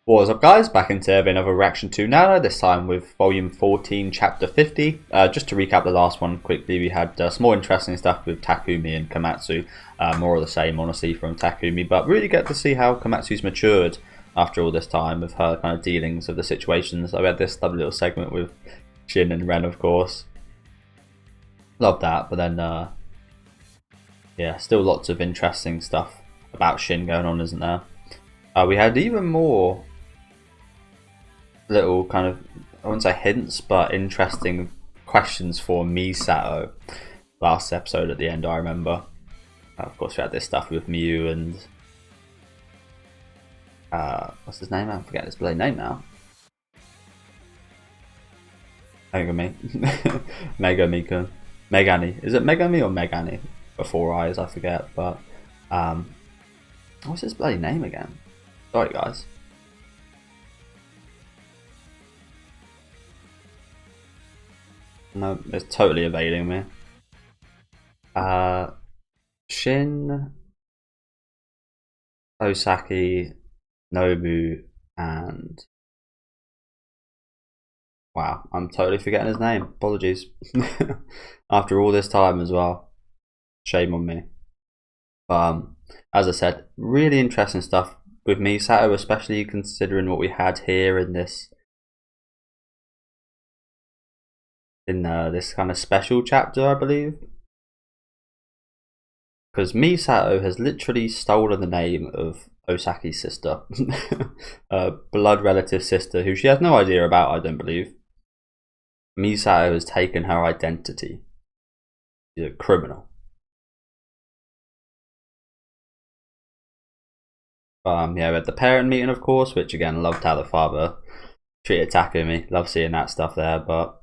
What is up, guys? Back into another reaction to Nana, this time with volume 14 chapter 50. Just to recap the last one quickly, we had some more interesting stuff with Takumi and Komatsu. More of the same, honestly, from Takumi, but really get to see how Komatsu's matured after all this time with her kind of dealings of the situations. I had this lovely little segment with Shin and Ren, of course. Love that, but then yeah, still lots of interesting stuff about Shin going on, isn't there? We had even more little kind of, I wouldn't say hints, but interesting questions for Misato last episode at the end, I remember. Of course, we had this stuff with Miu and what's his name? I forget his bloody name now. Megami. Megami. Megani. Is it Megami or Megani? Before eyes, I forget, but what's his bloody name again? Sorry, guys. No, it's totally evading me. Shin, Osaki, Nobu, and wow, I'm totally forgetting his name. Apologies. After all this time as well, shame on me. As I said, really interesting stuff with Misato, especially considering what we had here in this this kind of special chapter, I believe, because Misato has literally stolen the name of Osaki's sister, a blood relative sister who she has no idea about, I don't believe. Misato has taken her identity. She's a criminal. Yeah, we had the parent meeting, of course, which again, loved how the father treated Takumi. Love seeing that stuff there, but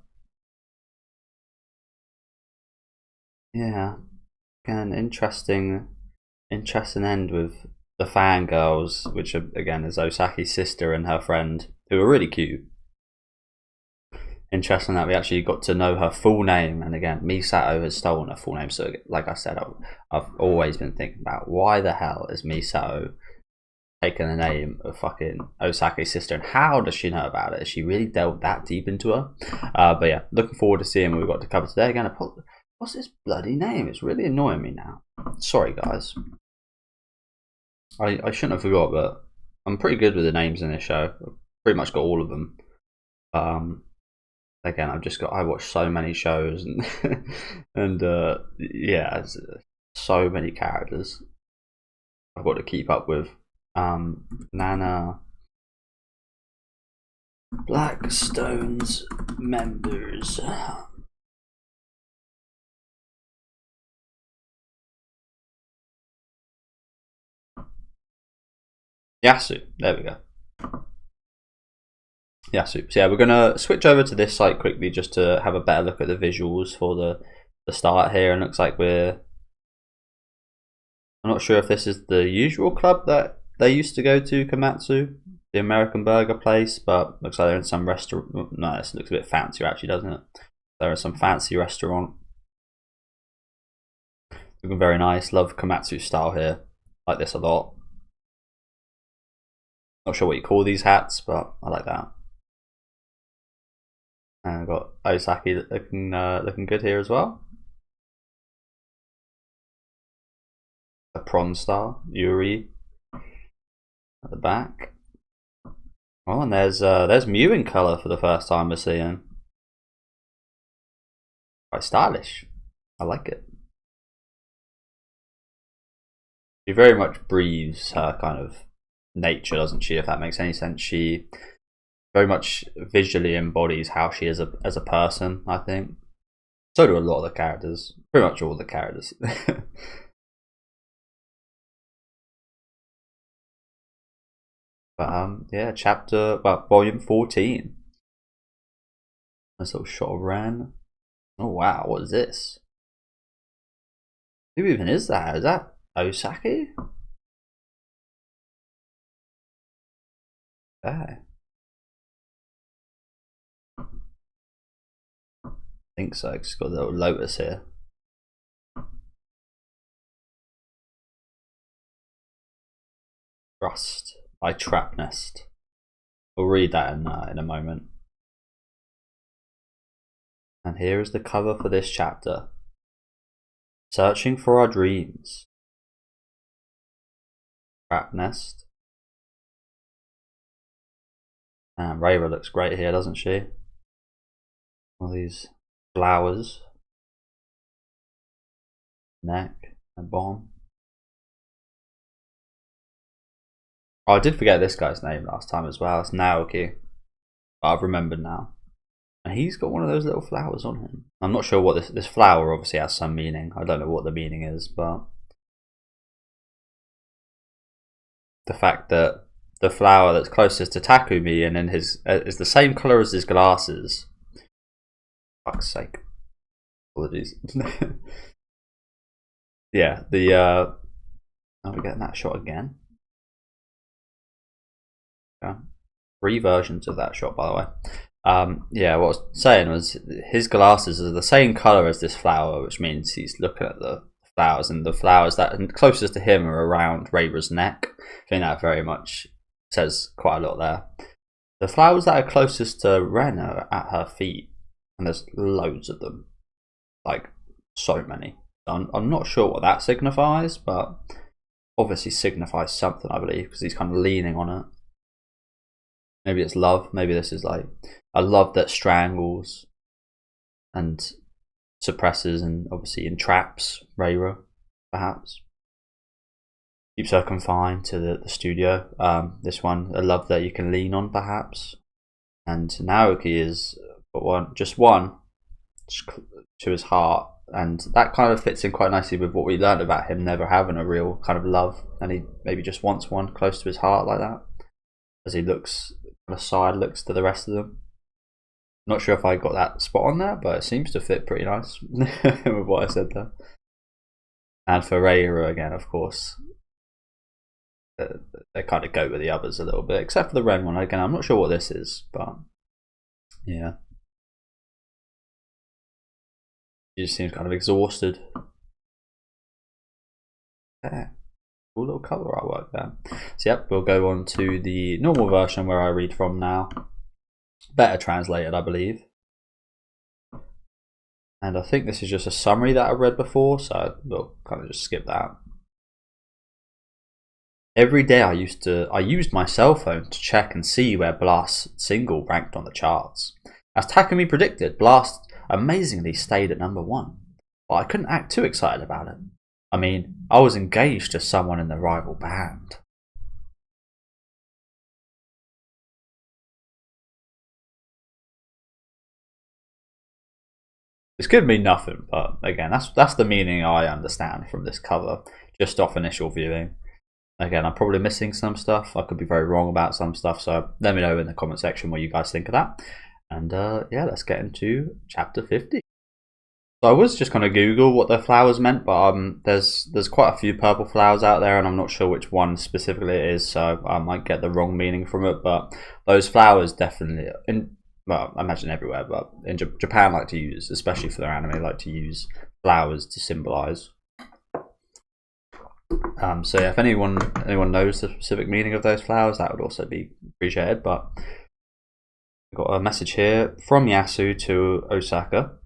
yeah, again, interesting end with the fangirls, which are, again, is Osaki's sister and her friend, who are really cute. Interesting that we actually got to know her full name, and again, Misato has stolen her full name. So, like I said, I've always been thinking about why the hell is Misato taking the name of fucking Osaki's sister, and how does she know about it? Has she really delved that deep into her? But yeah, looking forward to seeing what we've got to cover today. Again, what's this bloody name? It's really annoying me now. Sorry, guys. I shouldn't have forgot, but I'm pretty good with the names in this show. I've pretty much got all of them. Again, I watch so many shows and and yeah, so many characters I've got to keep up with. Nana, Blackstone's members. Yasu, there we go. Yasu. So yeah, we're gonna switch over to this site quickly just to have a better look at the visuals for the start here. And looks like I'm not sure if this is the usual club that they used to go to, Komatsu, the American burger place, but looks like they're in some restaurant. No, this looks a bit fancier actually, doesn't it? They're in some fancy restaurant. Looking very nice. Love Komatsu style here. Like this a lot. Not sure what you call these hats, but I like that. And I've got Osaki looking good here as well. A prawn star, Yuri at the back. Oh, and there's Mew in colour for the first time we're seeing. Quite stylish. I like it. She very much breathes her kind of nature, doesn't she? If that makes any sense, she very much visually embodies how she is as a person, I think. So do a lot of the characters. Pretty much all the characters. But yeah, volume 14. Nice little shot of Ren. Oh wow, what is this? Who even is that? Is that Osaki? Okay. I think so. It's got a little lotus here. Trust by Trap Nest. We'll read that in a moment. And here is the cover for this chapter. Searching for our dreams. Crap nest. And Rayra looks great here, doesn't she? All these flowers. Neck and bomb. Oh, I did forget this guy's name last time as well. It's Naoki. But I've remembered now. And he's got one of those little flowers on him. I'm not sure what this flower obviously has some meaning. I don't know what the meaning is, but the fact that the flower that's closest to Takumi and in his is the same colour as his glasses. Fuck's sake. Apologies. Yeah, are we getting that shot again? Yeah. 3 versions of that shot, by the way. Yeah, what I was saying was his glasses are the same colour as this flower, which means he's looking at the flowers, and the flowers that are closest to him are around Rayra's neck. I think that very much says quite a lot there. The flowers that are closest to Ren are at her feet, and there's loads of them. Like, so many. I'm not sure what that signifies, but obviously signifies something, I believe, because he's kind of leaning on it. Maybe it's love. Maybe this is like a love that strangles and suppresses and obviously entraps Rayra, perhaps. Keeps her confined to the studio. This one, a love that you can lean on, perhaps. And Naoki is just one to his heart. And that kind of fits in quite nicely with what we learned about him never having a real kind of love. And he maybe just wants one close to his heart like that. As he looks, on the side looks to the rest of them. Not sure if I got that spot on there, but it seems to fit pretty nice with what I said there. And for Rayra again, of course, they kind of go with the others a little bit, except for the Ren one. Again, I'm not sure what this is, but yeah. He just seems kind of exhausted. Yeah. Cool little cover artwork there. So yep, we'll go on to the normal version where I read from now. Better translated, I believe. And I think this is just a summary that I read before, so we'll kind of just skip that. Every day I used my cell phone to check and see where Blast's single ranked on the charts. As Takumi predicted, Blast amazingly stayed at #1, but I couldn't act too excited about it. I mean, I was engaged to someone in the rival band. This could mean nothing, but again, that's the meaning I understand from this cover, just off initial viewing. Again, I'm probably missing some stuff. I could be very wrong about some stuff, so let me know in the comment section what you guys think of that. And yeah, let's get into chapter 50. So I was just going to Google what the flowers meant, but there's quite a few purple flowers out there, and I'm not sure which one specifically it is, so I might get the wrong meaning from it. But those flowers definitely, well, I imagine everywhere, but in Japan like to use, especially for their anime, like to use flowers to symbolize. So yeah, if anyone knows the specific meaning of those flowers, that would also be appreciated. But we've got a message here from Yasu to Osaka.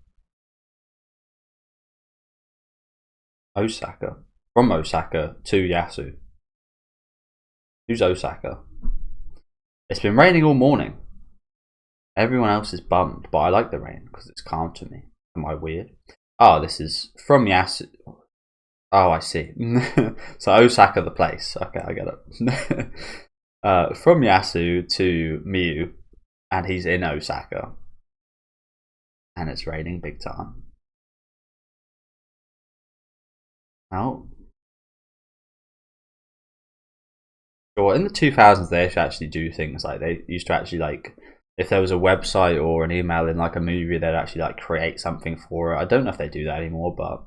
From Osaka to Yasu. Who's Osaka? It's been raining all morning. Everyone else is bummed, but I like the rain because it's calm to me. Am I weird? Oh, this is from Yasu. Oh, I see. So Osaka the place. Okay, I get it. From Yasu to Miyu, and he's in Osaka. And it's raining big time. Oh. Sure, in the 2000s they used to actually do things like they used to actually like if there was a website or an email in like a movie, they'd actually like create something for it. I don't know if they do that anymore, but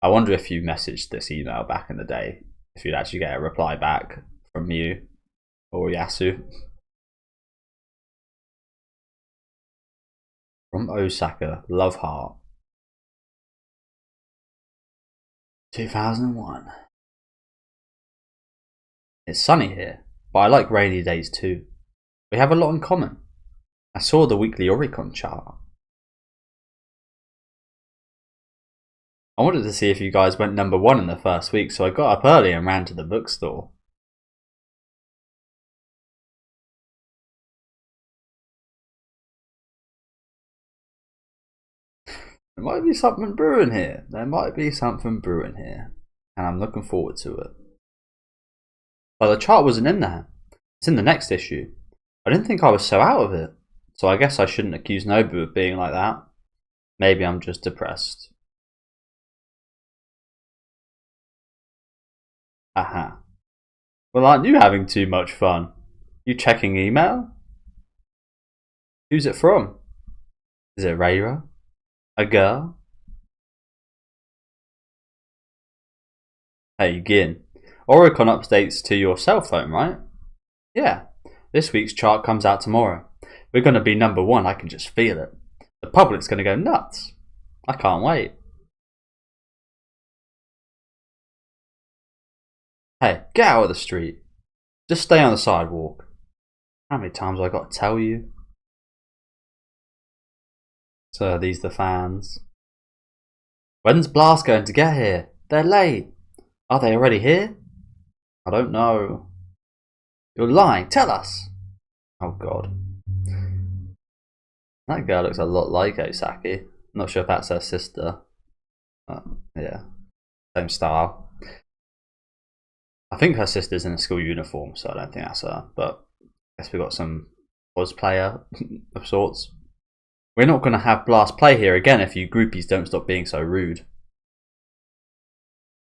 I wonder if you messaged this email back in the day, if you'd actually get a reply back from you or Yasu. From Osaka, Love Heart. 2001. It's sunny here, but I like rainy days too. We have a lot in common. I saw the weekly Oricon chart. I wanted to see if you guys went #1 in the first week, so I got up early and ran to the bookstore. There might be something brewing here. And I'm looking forward to it. But the chart wasn't in there. It's in the next issue. I didn't think I was so out of it, so I guess I shouldn't accuse Nobu of being like that. Maybe I'm just depressed. Aha. Well, aren't you having too much fun? You checking email? Who's it from? Is it Reira? A girl? Hey, Gin. Oricon updates to your cell phone, right? Yeah. This week's chart comes out tomorrow. We're going to be #1, I can just feel it. The public's going to go nuts. I can't wait. Hey, get out of the street. Just stay on the sidewalk. How many times have I got to tell you? So are these the fans? When's Blast going to get here? They're late. Are they already here? I don't know. You're lying. Tell us. Oh god. That girl looks a lot like Osaki. I'm not sure if that's her sister. Yeah. Same style. I think her sister's in a school uniform, so I don't think that's her. But I guess we've got some cosplayer of sorts. We're not going to have Blast play here again if you groupies don't stop being so rude.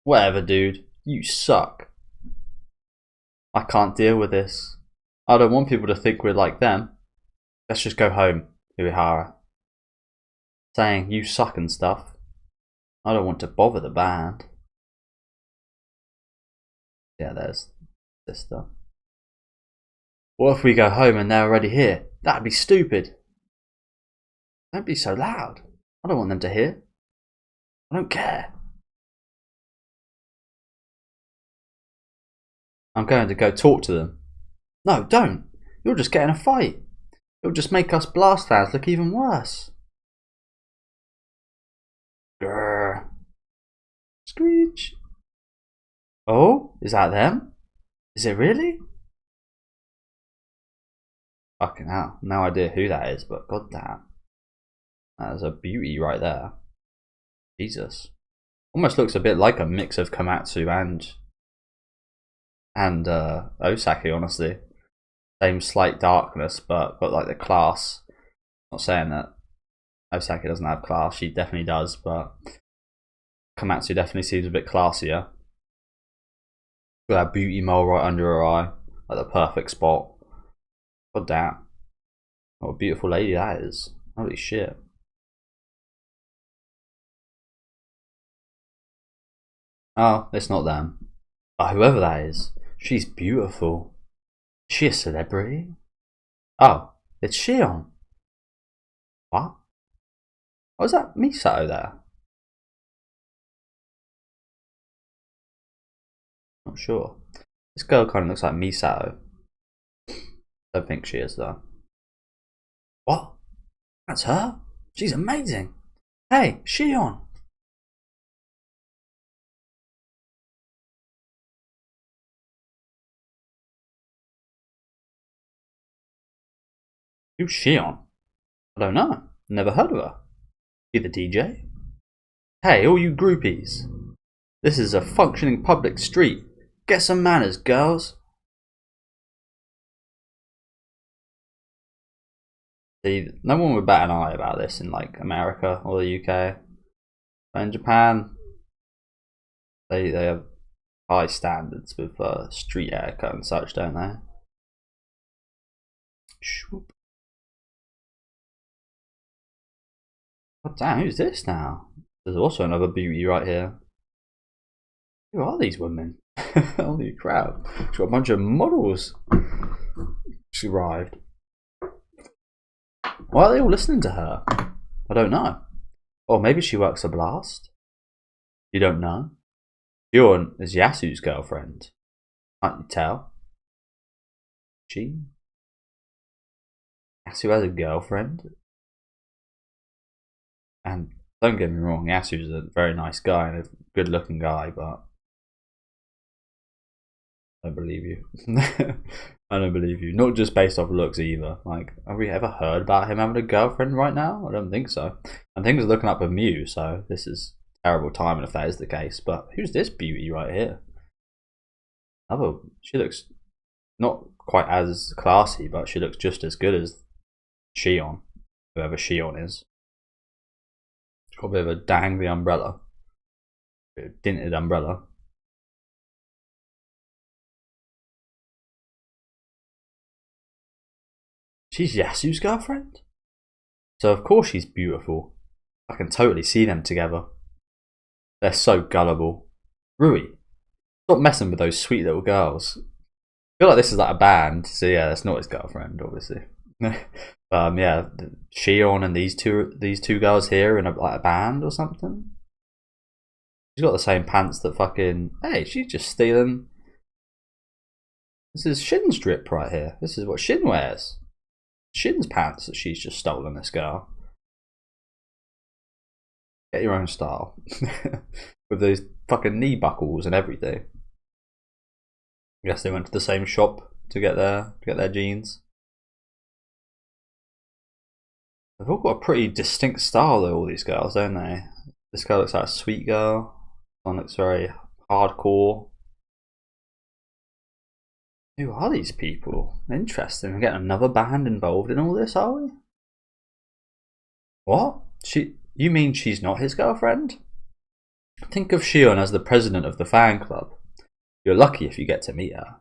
Whatever, dude. You suck. I can't deal with this. I don't want people to think we're like them. Let's just go home, Uehara. Saying you suck and stuff. I don't want to bother the band. Yeah, there's sister. What if we go home and they're already here? That'd be stupid. Don't be so loud. I don't want them to hear. I don't care. I'm going to go talk to them. No, don't. You'll just get in a fight. It'll just make us Blast fans look even worse. Grrr. Screech. Oh, is that them? Is it really? Fucking hell. No idea who that is, but goddamn. That's a beauty right there. Jesus. Almost looks a bit like a mix of Komatsu and Osaki, honestly. Same slight darkness, but got like the class. Not saying that Osaki doesn't have class, she definitely does, but Komatsu definitely seems a bit classier. Got that beauty mole right under her eye, like the perfect spot. God damn. What a beautiful lady that is. Holy shit. Oh, it's not them. But whoever that is, she's beautiful. Is she a celebrity? Oh, it's Shion. What? Oh, is that Misato there? Not sure. This girl kind of looks like Misato. Don't think she is though. What? That's her? She's amazing. Hey, Shion. Who's Shion? I don't know. Never heard of her. You the DJ? Hey, all you groupies. This is a functioning public street. Get some manners, girls. See, no one would bat an eye about this in like America or the UK. But in Japan, they have high standards with street etiquette and such, don't they? Shoop. God damn, who's this now? There's also another beauty right here. Who are these women? Holy crap. She's got a bunch of models. She arrived. Why are they all listening to her? I don't know. Or maybe she works a Blast? You don't know? Shion is Yasu's girlfriend. Can't you tell? She? Yasu has a girlfriend. And don't get me wrong, Yasu's a very nice guy and a good looking guy, but I don't believe you. I don't believe you. Not just based off looks either. Like, have we ever heard about him having a girlfriend right now? I don't think so. And things are looking up with Mew, so this is terrible timing if that is the case. But who's this beauty right here? She looks not quite as classy, but she looks just as good as Shion, whoever Shion is. She's got a bit of a dangly umbrella, a bit of dinted umbrella. She's Yasu's girlfriend? So of course she's beautiful. I can totally see them together. They're so gullible. Rui, stop messing with those sweet little girls. I feel like this is like a band, so yeah, that's not his girlfriend, obviously. Yeah, Shion and these two girls here in like a band or something. She's got the same pants that fucking. Hey, she's just stealing. This is Shin's drip right here. This is what Shin wears. Shin's pants that she's just stolen, this girl. Get your own style. With those fucking knee buckles and everything. I guess they went to the same shop to get their jeans. They've all got a pretty distinct style though, all these girls, don't they? This girl looks like a sweet girl. One looks very hardcore. Who are these people? Interesting. We're getting another band involved in all this, are we? What? You mean she's not his girlfriend? Think of Shion as the president of the fan club. You're lucky if you get to meet her.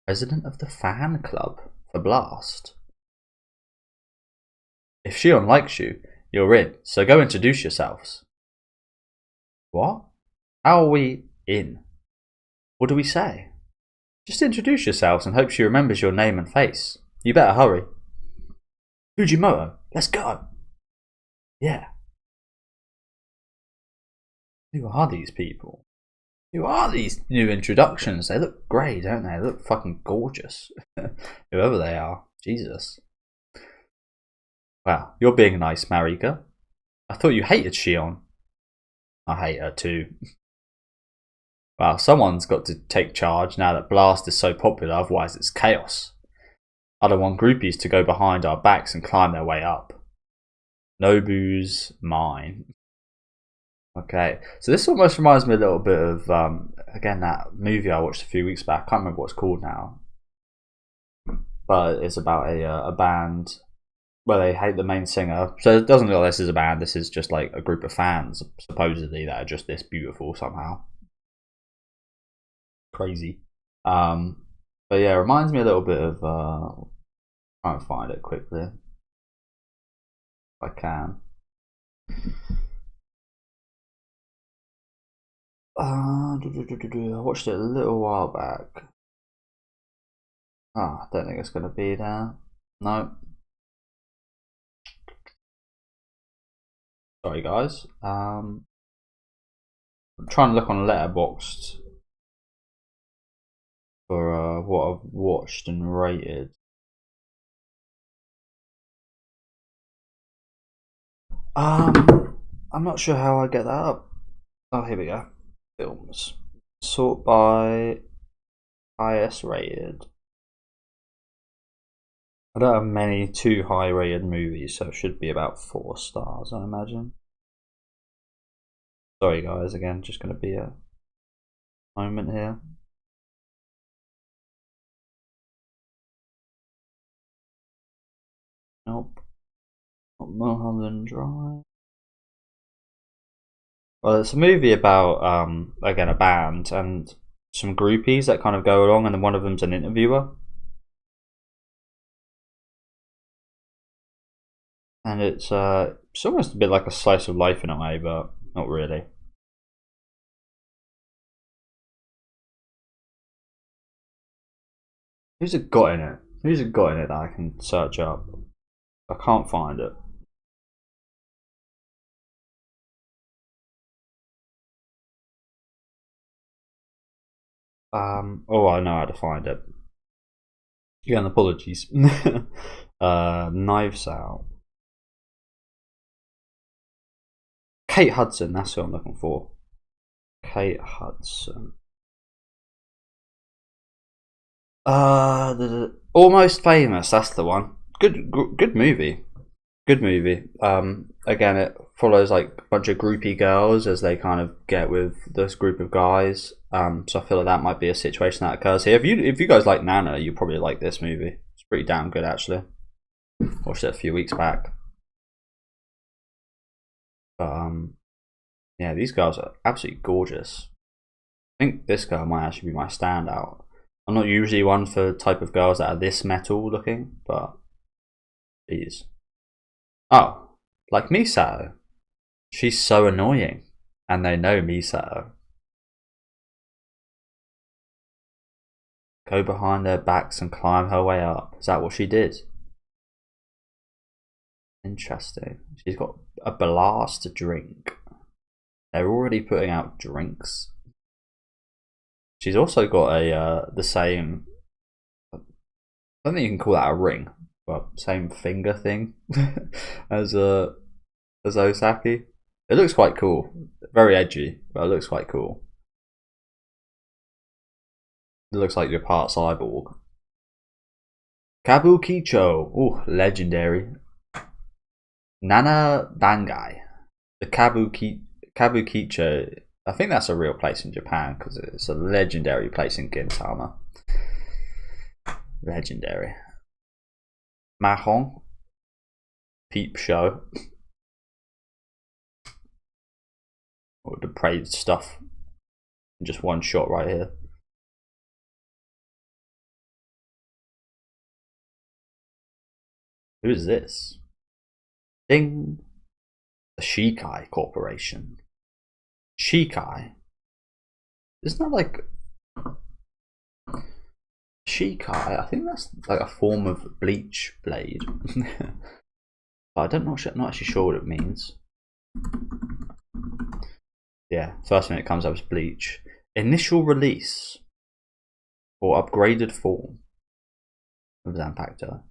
President of the fan club for Blast. If Shion likes you, you're in, so go introduce yourselves. What? How are we in? What do we say? Just introduce yourselves and hope she remembers your name and face. You better hurry. Fujimoto, let's go. Yeah. Who are these people? Who are these new introductions? They look great, don't they? They look fucking gorgeous. Whoever they are. Jesus. Wow, you're being nice, Marika. I thought you hated Shion. I hate her too. Well, someone's got to take charge now that Blast is so popular, otherwise it's chaos. I don't want groupies to go behind our backs and climb their way up. Nobu's mine. Okay, so this almost reminds me a little bit of, again, that movie I watched a few weeks back. I can't remember what it's called now. But it's about a band where they hate the main singer. So it doesn't look like this is a band, this is just like a group of fans, supposedly, that are just this beautiful somehow. Crazy. But yeah, it reminds me a little bit of try and find it quickly if I can. I watched it a little while back. I don't think it's gonna be there. No. Sorry guys. I'm trying to look on Letterboxd for what I've watched and rated. I'm not sure how I get that up. Oh, here we go. Films. Sort by highest rated. I don't have many too high rated movies, so it should be about 4 stars, I imagine. Sorry guys, again, just going to be a moment here. Nope. Not Mulholland Drive. Well, it's a movie about, again, a band and some groupies that kind of go along, and then one of them's an interviewer. And it's almost a bit like a slice of life in a way, but not really. Who's it got in it? Who's it got in it that I can search up? I can't find it. Oh, I know how to find it. Again, apologies. Knives Out. Kate Hudson, that's who I'm looking for. Kate Hudson. Almost Famous, that's the one. Good movie. Good movie. Again, it follows like a bunch of groupie girls as they kind of get with this group of guys. So I feel like that might be a situation that occurs here. If you guys like Nana, you probably like this movie. It's pretty damn good actually. Watched it a few weeks back. But yeah, these girls are absolutely gorgeous. I think this girl might actually be my standout. I'm not usually one for the type of girls that are this metal looking, but geez. Oh, like Misato. She's so annoying, and they know Misato. Go behind their backs and climb her way up. Is that what she did? Interesting. She's got a blast drink. They're already putting out drinks. She's also got a the same. I don't think you can call that a ring, but same finger thing as Osaki. It looks quite cool. Very edgy, but it looks quite cool. It looks like you're part cyborg. Kabukicho. Oh, legendary. Nana Bangai. The Kabukicho. I think that's a real place in Japan because it's a legendary place in Gintama. Legendary. Mahon. Peep Show. Or depraved stuff. Just one shot right here. Who is this? Ding. The Shikai Corporation. Shikai? Isn't that like Shikai? I think that's like a form of bleach blade. But I don't know. Not actually sure what it means. Yeah, first thing that comes up is bleach. Initial release or upgraded form of Zanpakuto.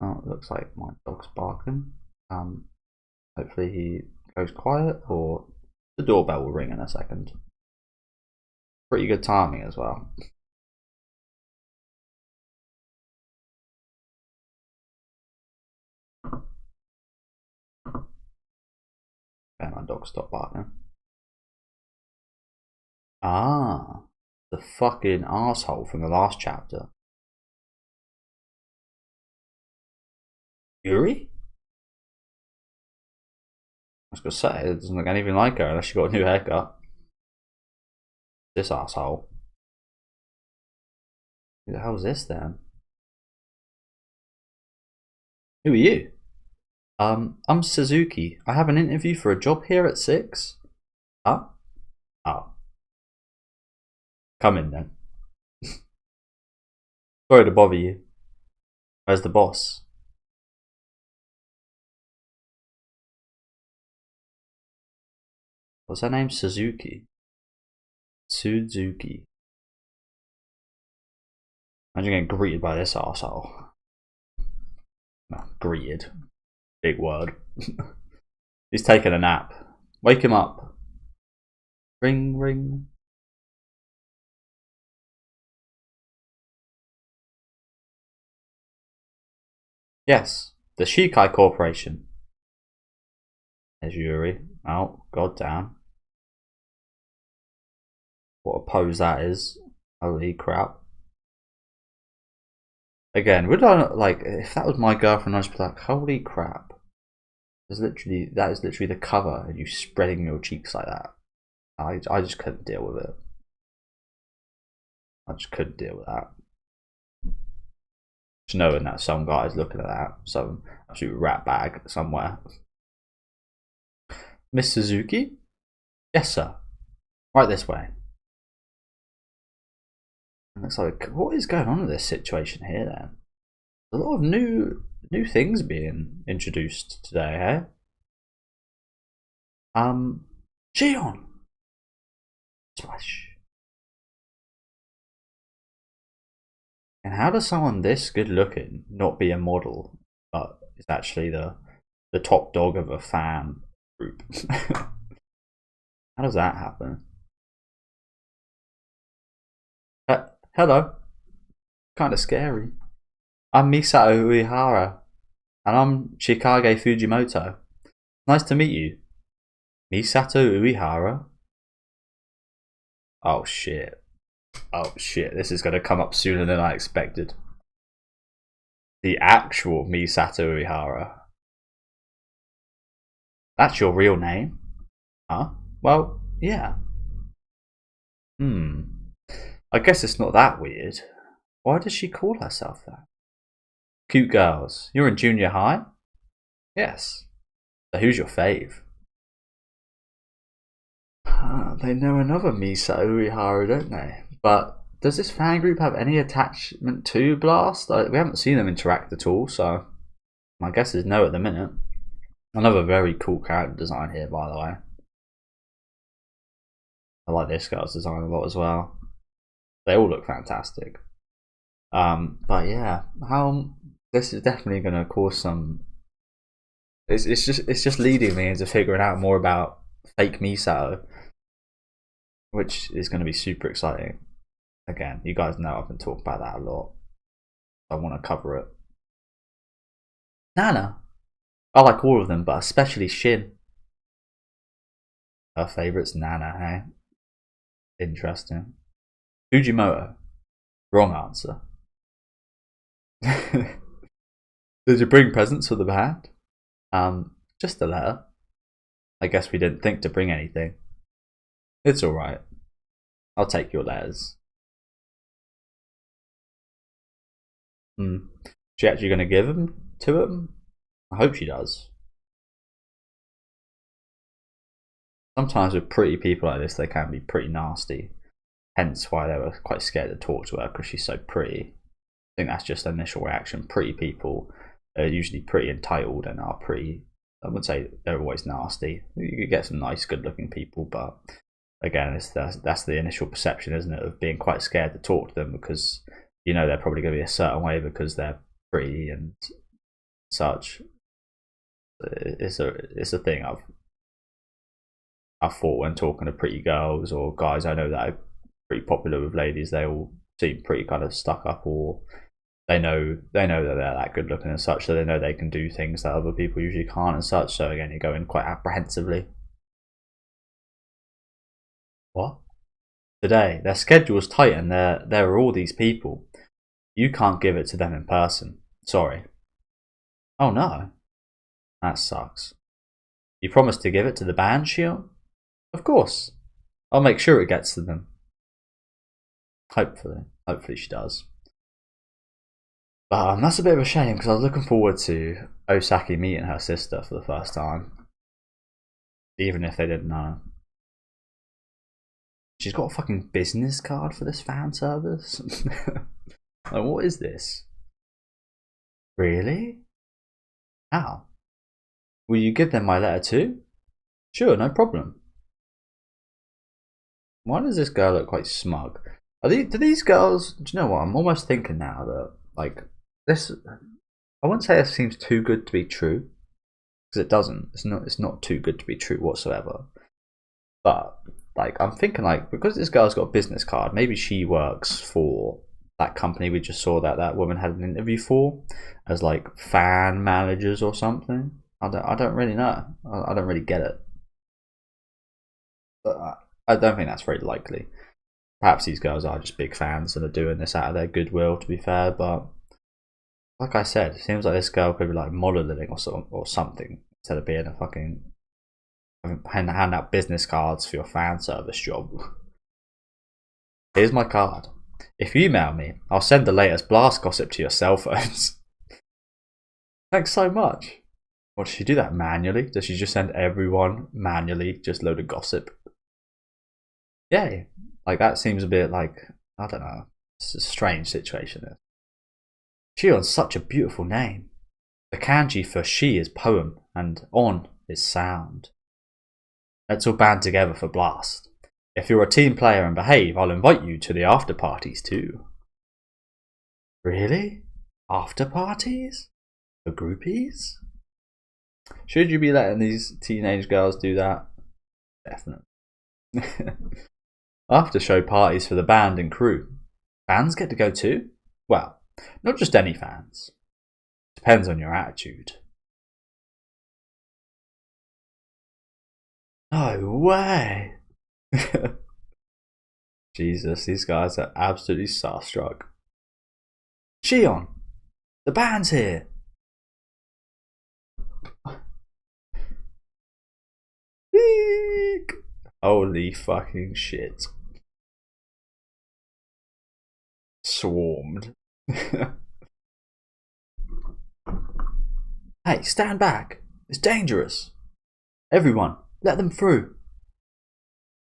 Oh, it looks like my dog's barking. Hopefully he goes quiet, or the doorbell will ring in a second. Pretty good timing as well. Okay, my dog stopped barking. Ah, the fucking asshole from the last chapter. Yuri? I was gonna say, it doesn't look anything like her unless she got a new haircut. This asshole. Who the hell is this then? Who are you? I'm Suzuki. I have an interview for a job here at 6. Huh? Oh. Come in then. Sorry to bother you. Where's the boss? What's her name? Suzuki. Suzuki. Imagine getting greeted by this arsehole. No, greeted. Big word. He's taking a nap. Wake him up. Ring, ring. Yes, the Shikai Corporation. There's Yuri. Oh, goddamn. What a pose that is. Holy crap. Again, would I like if that was my girlfriend? I'd just be like, "Holy crap!" That is literally the cover, and you spreading your cheeks like that. I just couldn't deal with it. I just couldn't deal with that. Just knowing that some guy's looking at that, some absolute rat bag somewhere. Miss Suzuki? Yes, sir. Right this way. And it's like, what is going on in this situation here then? A lot of new things being introduced today, eh? Shion! Splash. And how does someone this good looking not be a model, but is actually the top dog of a fan group? How does that happen? Hello. Kind of scary. I'm Misato Uehara, and I'm Shikage Fujimoto. Nice to meet you. Misato Uehara? Oh shit. Oh shit, this is going to come up sooner than I expected. The actual Misato Uehara. That's your real name? Huh? Well, yeah. I guess it's not that weird. Why does she call herself that? Cute girls. You're in junior high? Yes. So who's your fave? They know another Misa Uehara, don't they? But does this fan group have any attachment to Blast? We haven't seen them interact at all, so my guess is no at the minute. Another very cool character design here, by the way. I like this girl's design a lot as well. They all look fantastic. But yeah, this is definitely going to cause some. It's just leading me into figuring out more about fake Misato, which is going to be super exciting. Again, you guys know I've been talking about that a lot. I want to cover it. Nana. I like all of them, but especially Shin. Her favourite's Nana, hey? Interesting. Fujimoto. Wrong answer. Did you bring presents for the band? Just a letter. I guess we didn't think to bring anything. It's alright. I'll take your letters. She actually going to give them to him? I hope she does. Sometimes with pretty people like this, they can be pretty nasty. Hence why they were quite scared to talk to her, because she's so pretty. I think that's just an initial reaction. Pretty people are usually pretty entitled and are pretty. I wouldn't say they're always nasty. You could get some nice, good-looking people, but again, that's the initial perception, isn't it, of being quite scared to talk to them, because you know they're probably going to be a certain way because they're pretty and such. It's a thing I've thought when talking to pretty girls or guys I know that are pretty popular with ladies. They all seem pretty kind of stuck up, or they know that they're that good looking and such, so they know they can do things that other people usually can't and such. So again, you go in quite apprehensively. What? Today, their schedule's tight and there are all these people. You can't give it to them in person. Sorry. Oh no. That sucks. You promised to give it to the band, Shion? Of course. I'll make sure it gets to them. Hopefully she does. But that's a bit of a shame, because I was looking forward to Osaki meeting her sister for the first time. Even if they didn't know. She's got a fucking business card for this fan service? Like, what is this? Really? How? Will you give them my letter too? Sure, no problem. Why does this girl look quite smug? Do these girls? Do you know what? I'm almost thinking now that like this. I wouldn't say it seems too good to be true, because it doesn't. It's not too good to be true whatsoever. But like I'm thinking, like, because this girl's got a business card, maybe she works for that company we just saw that woman had an interview for, as like fan managers or something. I don't really know. I don't really get it. But I don't think that's very likely. Perhaps these girls are just big fans and are doing this out of their goodwill, to be fair. But like I said, it seems like this girl could be like modeling or something, instead of being a fucking hand out business cards for your fan service job. Here's my card. If you email me, I'll send the latest blast gossip to your cell phones. Thanks so much. What, does she do that manually? Does she just send everyone manually just load of gossip? Yay. Like, that seems a bit like, I don't know. It's a strange situation. Shion's such a beautiful name. The kanji for she is poem and on is sound. Let's all band together for blast. If you're a team player and behave, I'll invite you to the after parties too. Really? After parties? For groupies? Should you be letting these teenage girls do that? Definitely. After show parties for the band and crew. Fans get to go too? Well, not just any fans. Depends on your attitude. No way! Jesus, these guys are absolutely starstruck. Shion, the band's here! Eek. Holy fucking shit. Swarmed. Hey, stand back! It's dangerous! Everyone, let them through!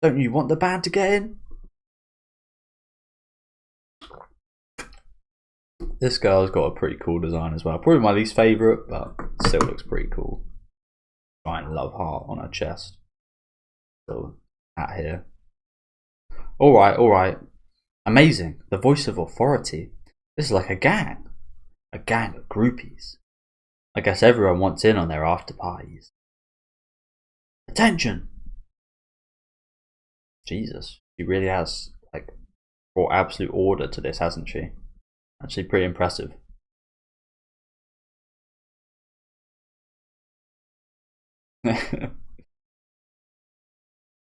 Don't you want the band to get in? This girl's got a pretty cool design as well. Probably my least favourite, but still looks pretty cool. Giant love heart on her chest. Still hat here. Alright, alright. Amazing. The voice of authority. This is like a gang. A gang of groupies. I guess everyone wants in on their after parties. Attention! Jesus, she really has like brought absolute order to this, hasn't she? Actually pretty impressive.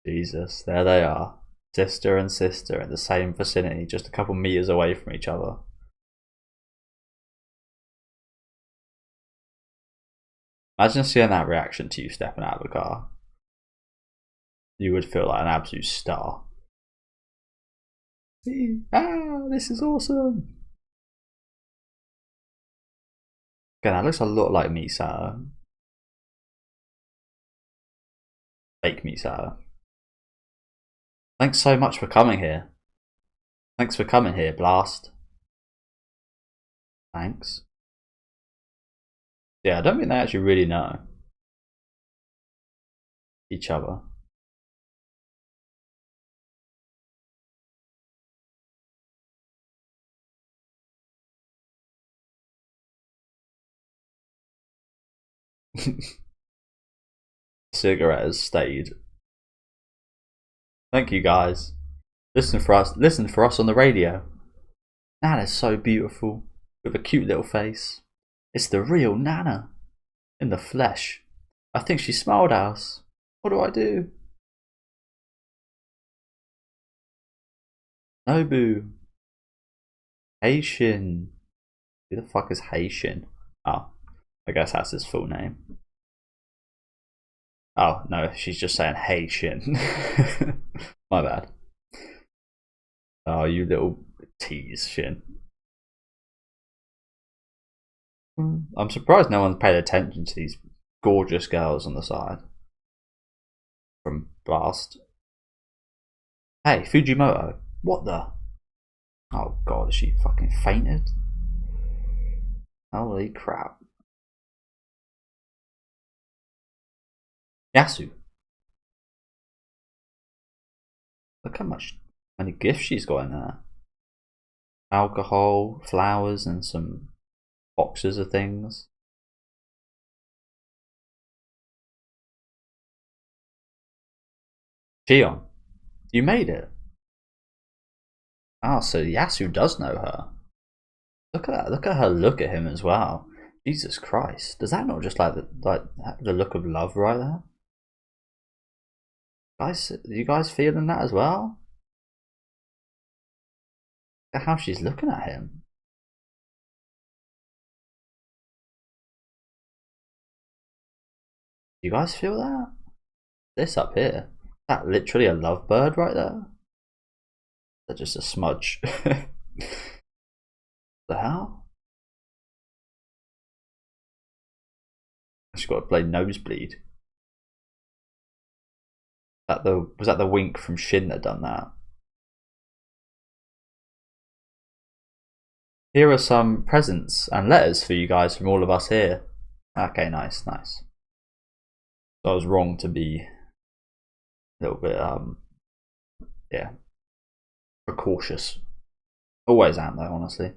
Jesus, there they are. Sister and sister in the same vicinity, just a couple meters away from each other. Imagine seeing that reaction to you stepping out of the car. You would feel like an absolute star. Ah, this is awesome. Okay, that looks a lot like Misato. Fake Misato. Thanks so much for coming here. Thanks for coming here, Blast. Thanks. Yeah, I don't think they actually really know each other. Cigarette has stayed. Thank you guys. Listen for us on the radio. Nana's so beautiful, with a cute little face. It's the real Nana. In the flesh. I think she smiled at us. What do I do? Nobu. Heishin. Who the fuck is Heishin? Oh, I guess that's his full name. Oh, no, she's just saying Heishin. My bad. Oh, you little tease, Shin. I'm surprised no one's paid attention to these gorgeous girls on the side. From Blast. Hey, Fujimoto. What the? Oh god, she fucking fainted? Holy crap. Yasu. Look how many gifts she's got in there. Alcohol, flowers, and some boxes of things. Shion, you made it. Ah, so Yasu does know her. Look at that. Look at her look at him as well. Jesus Christ. Does that not just like the look of love right there? Guys, you guys feeling that as well? Look at how she's looking at him. You guys feel that? This up here. Is that literally a lovebird right there? That's just a smudge. The hell? She's got to play nosebleed. Was that the wink from Shin that done that? Here are some presents and letters for you guys from all of us here. Okay, nice, nice. So I was wrong to be a little bit, yeah, precautious. Always am though, honestly.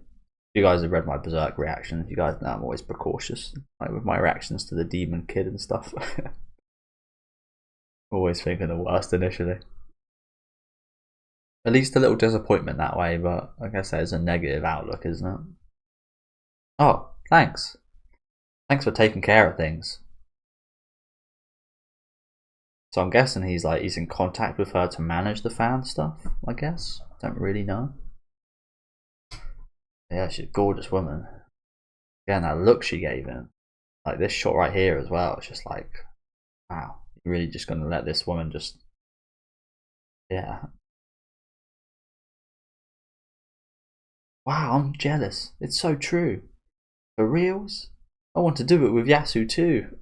You guys have read my Berserk reaction. You guys know I'm always precautious, like with my reactions to the Demon Kid and stuff. Always thinking the worst initially. At least a little disappointment that way, but like I say, it's a negative outlook, isn't it? Oh, thanks. Thanks for taking care of things. So I'm guessing he's in contact with her to manage the fan stuff, I guess. Don't really know. Yeah, she's a gorgeous woman. Again, that look she gave him. Like this shot right here as well. It's just like, wow. You're really just gonna let this woman just, yeah. Wow, I'm jealous. It's so true. For reals? I want to do it with Yasu too.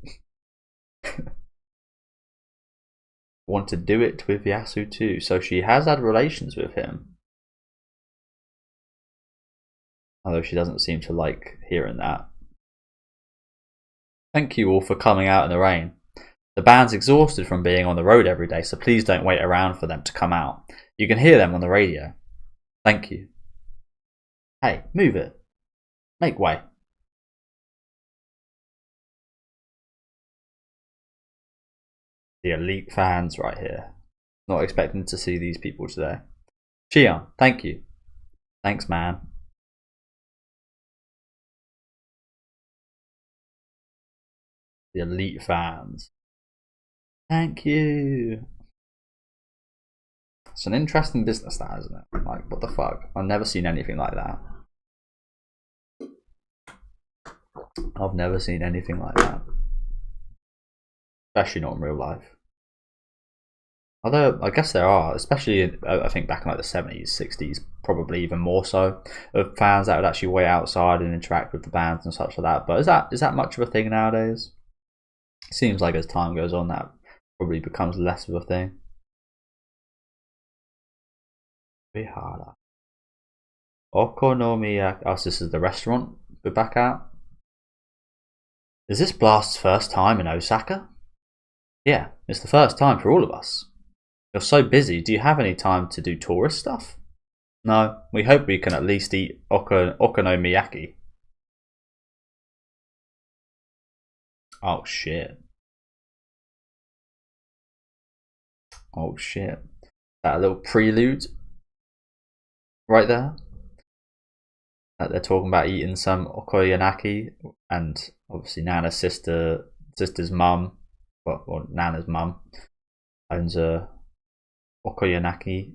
Want to do it with Yasu too. So she has had relations with him. Although she doesn't seem to like hearing that. Thank you all for coming out in the rain. The band's exhausted from being on the road every day, so please don't wait around for them to come out. You can hear them on the radio. Thank you. Hey, move it. Make way. The elite fans right here. Not expecting to see these people today. Shion, thank you. Thanks, man. The elite fans. Thank you. It's an interesting business, that, isn't it? Like, what the fuck? I've never seen anything like that. I've never seen anything like that. Especially not in real life. Although, I guess there are, especially, I think back in like the 70s, 60s, probably even more so, of fans that would actually wait outside and interact with the bands and such like that. But is that much of a thing nowadays? It seems like as time goes on, that probably becomes less of a thing. Bihara. Okonomiyaki. Oh, so this is the restaurant we're back at. Is this Blast's first time in Osaka? Yeah, it's the first time for all of us. You're so busy, do you have any time to do tourist stuff? No, we hope we can at least eat okonomiyaki. Oh shit. Oh shit. That little prelude right there. They're talking about eating some okonomiyaki, and obviously Nana's sister's mum, well Nana's mum, owns a okonomiyaki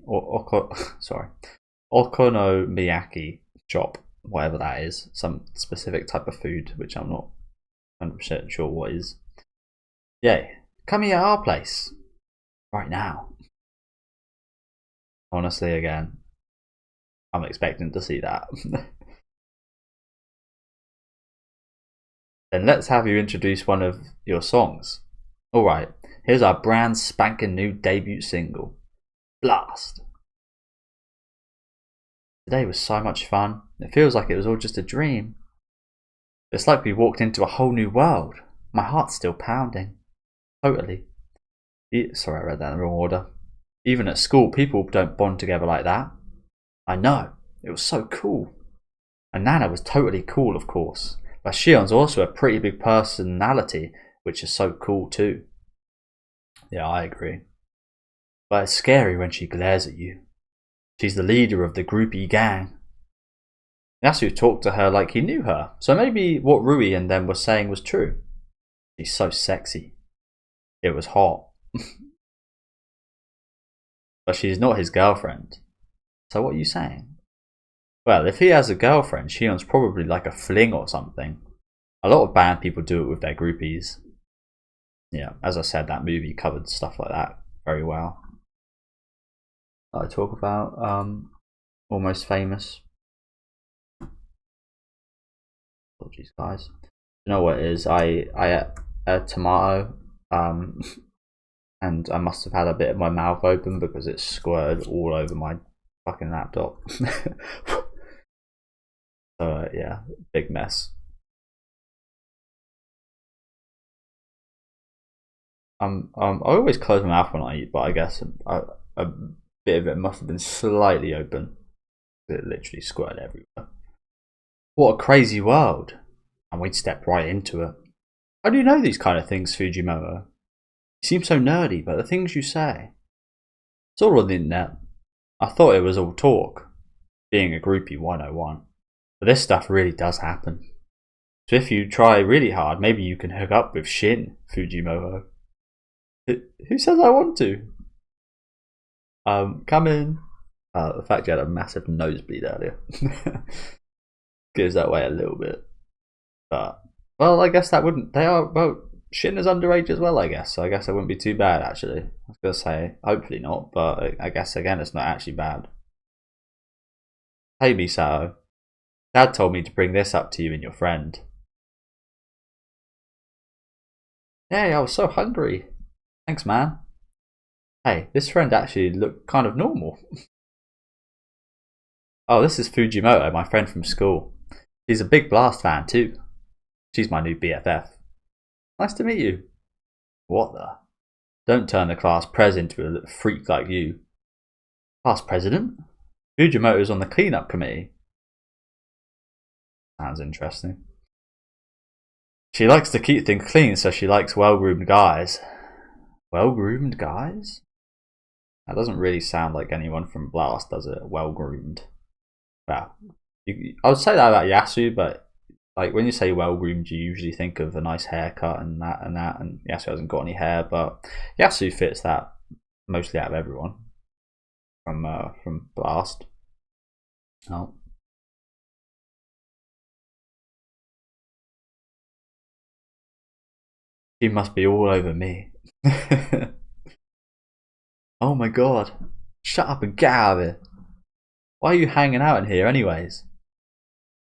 okonomiyaki shop, whatever that is, some specific type of food which I'm not 100% sure what is. Yeah, come here at our place right now. Honestly, again, I'm expecting to see that. Then let's have you introduce one of your songs. Alright, here's our brand spanking new debut single, Blast. Today was so much fun. It feels like it was all just a dream. It's like we walked into a whole new world. My heart's still pounding. Totally. Sorry, I read that in the wrong order. Even at school, people don't bond together like that. I know. It was so cool. And Nana was totally cool, of course. But Shion's also a pretty big personality, which is so cool too. Yeah, I agree. But it's scary when she glares at you. She's the leader of the groupie gang. Yasu talked to her like he knew her, so maybe what Rui and them were saying was true. She's so sexy. It was hot. But she's not his girlfriend. So what are you saying? Well, if he has a girlfriend, Shion's probably like a fling or something. A lot of band people do it with their groupies. Yeah, as I said, that movie covered stuff like that very well. I talk about Almost Famous. Apologies, guys. You know what it is? I ate a tomato, and I must have had a bit of my mouth open because it squirted all over my fucking laptop. So yeah, big mess. I always close my mouth when I eat, but I guess a bit of it must have been slightly open. It literally squirted everywhere. What a crazy world. And we'd step right into it. How do you know these kind of things, Fujimoto? You seem so nerdy, but the things you say. It's all on the internet. I thought it was all talk. Being a groupie 101. But this stuff really does happen. So if you try really hard, maybe you can hook up with Shin, Fujimoto. Who says I want to? Come in. The fact you had a massive nosebleed earlier gives that away a little bit. But, well, I guess that wouldn't. They are, well, Shin is underage as well, I guess. So I guess it wouldn't be too bad, actually. I was going to say, hopefully not, but I guess, again, it's not actually bad. Hey, Misato. Dad told me to bring this up to you and your friend. Hey, I was so hungry. Thanks, man. Hey, this friend actually looked kind of normal. Oh, this is Fujimoto, my friend from school. She's a big Blast fan too. She's my new BFF. Nice to meet you. What the? Don't turn the class pres into a freak like you. Class president? Fujimoto's on the cleanup committee. Sounds interesting. She likes to keep things clean, so she likes well-groomed guys. Well-groomed guys? That doesn't really sound like anyone from Blast, does it? Well-groomed. Well, I would say that about Yasu, but like when you say well-groomed, you usually think of a nice haircut and that, and Yasu hasn't got any hair, but Yasu fits that mostly out of everyone from Blast. Oh. She must be all over me. Oh my god. Shut up and get out of it. Why are you hanging out in here anyways?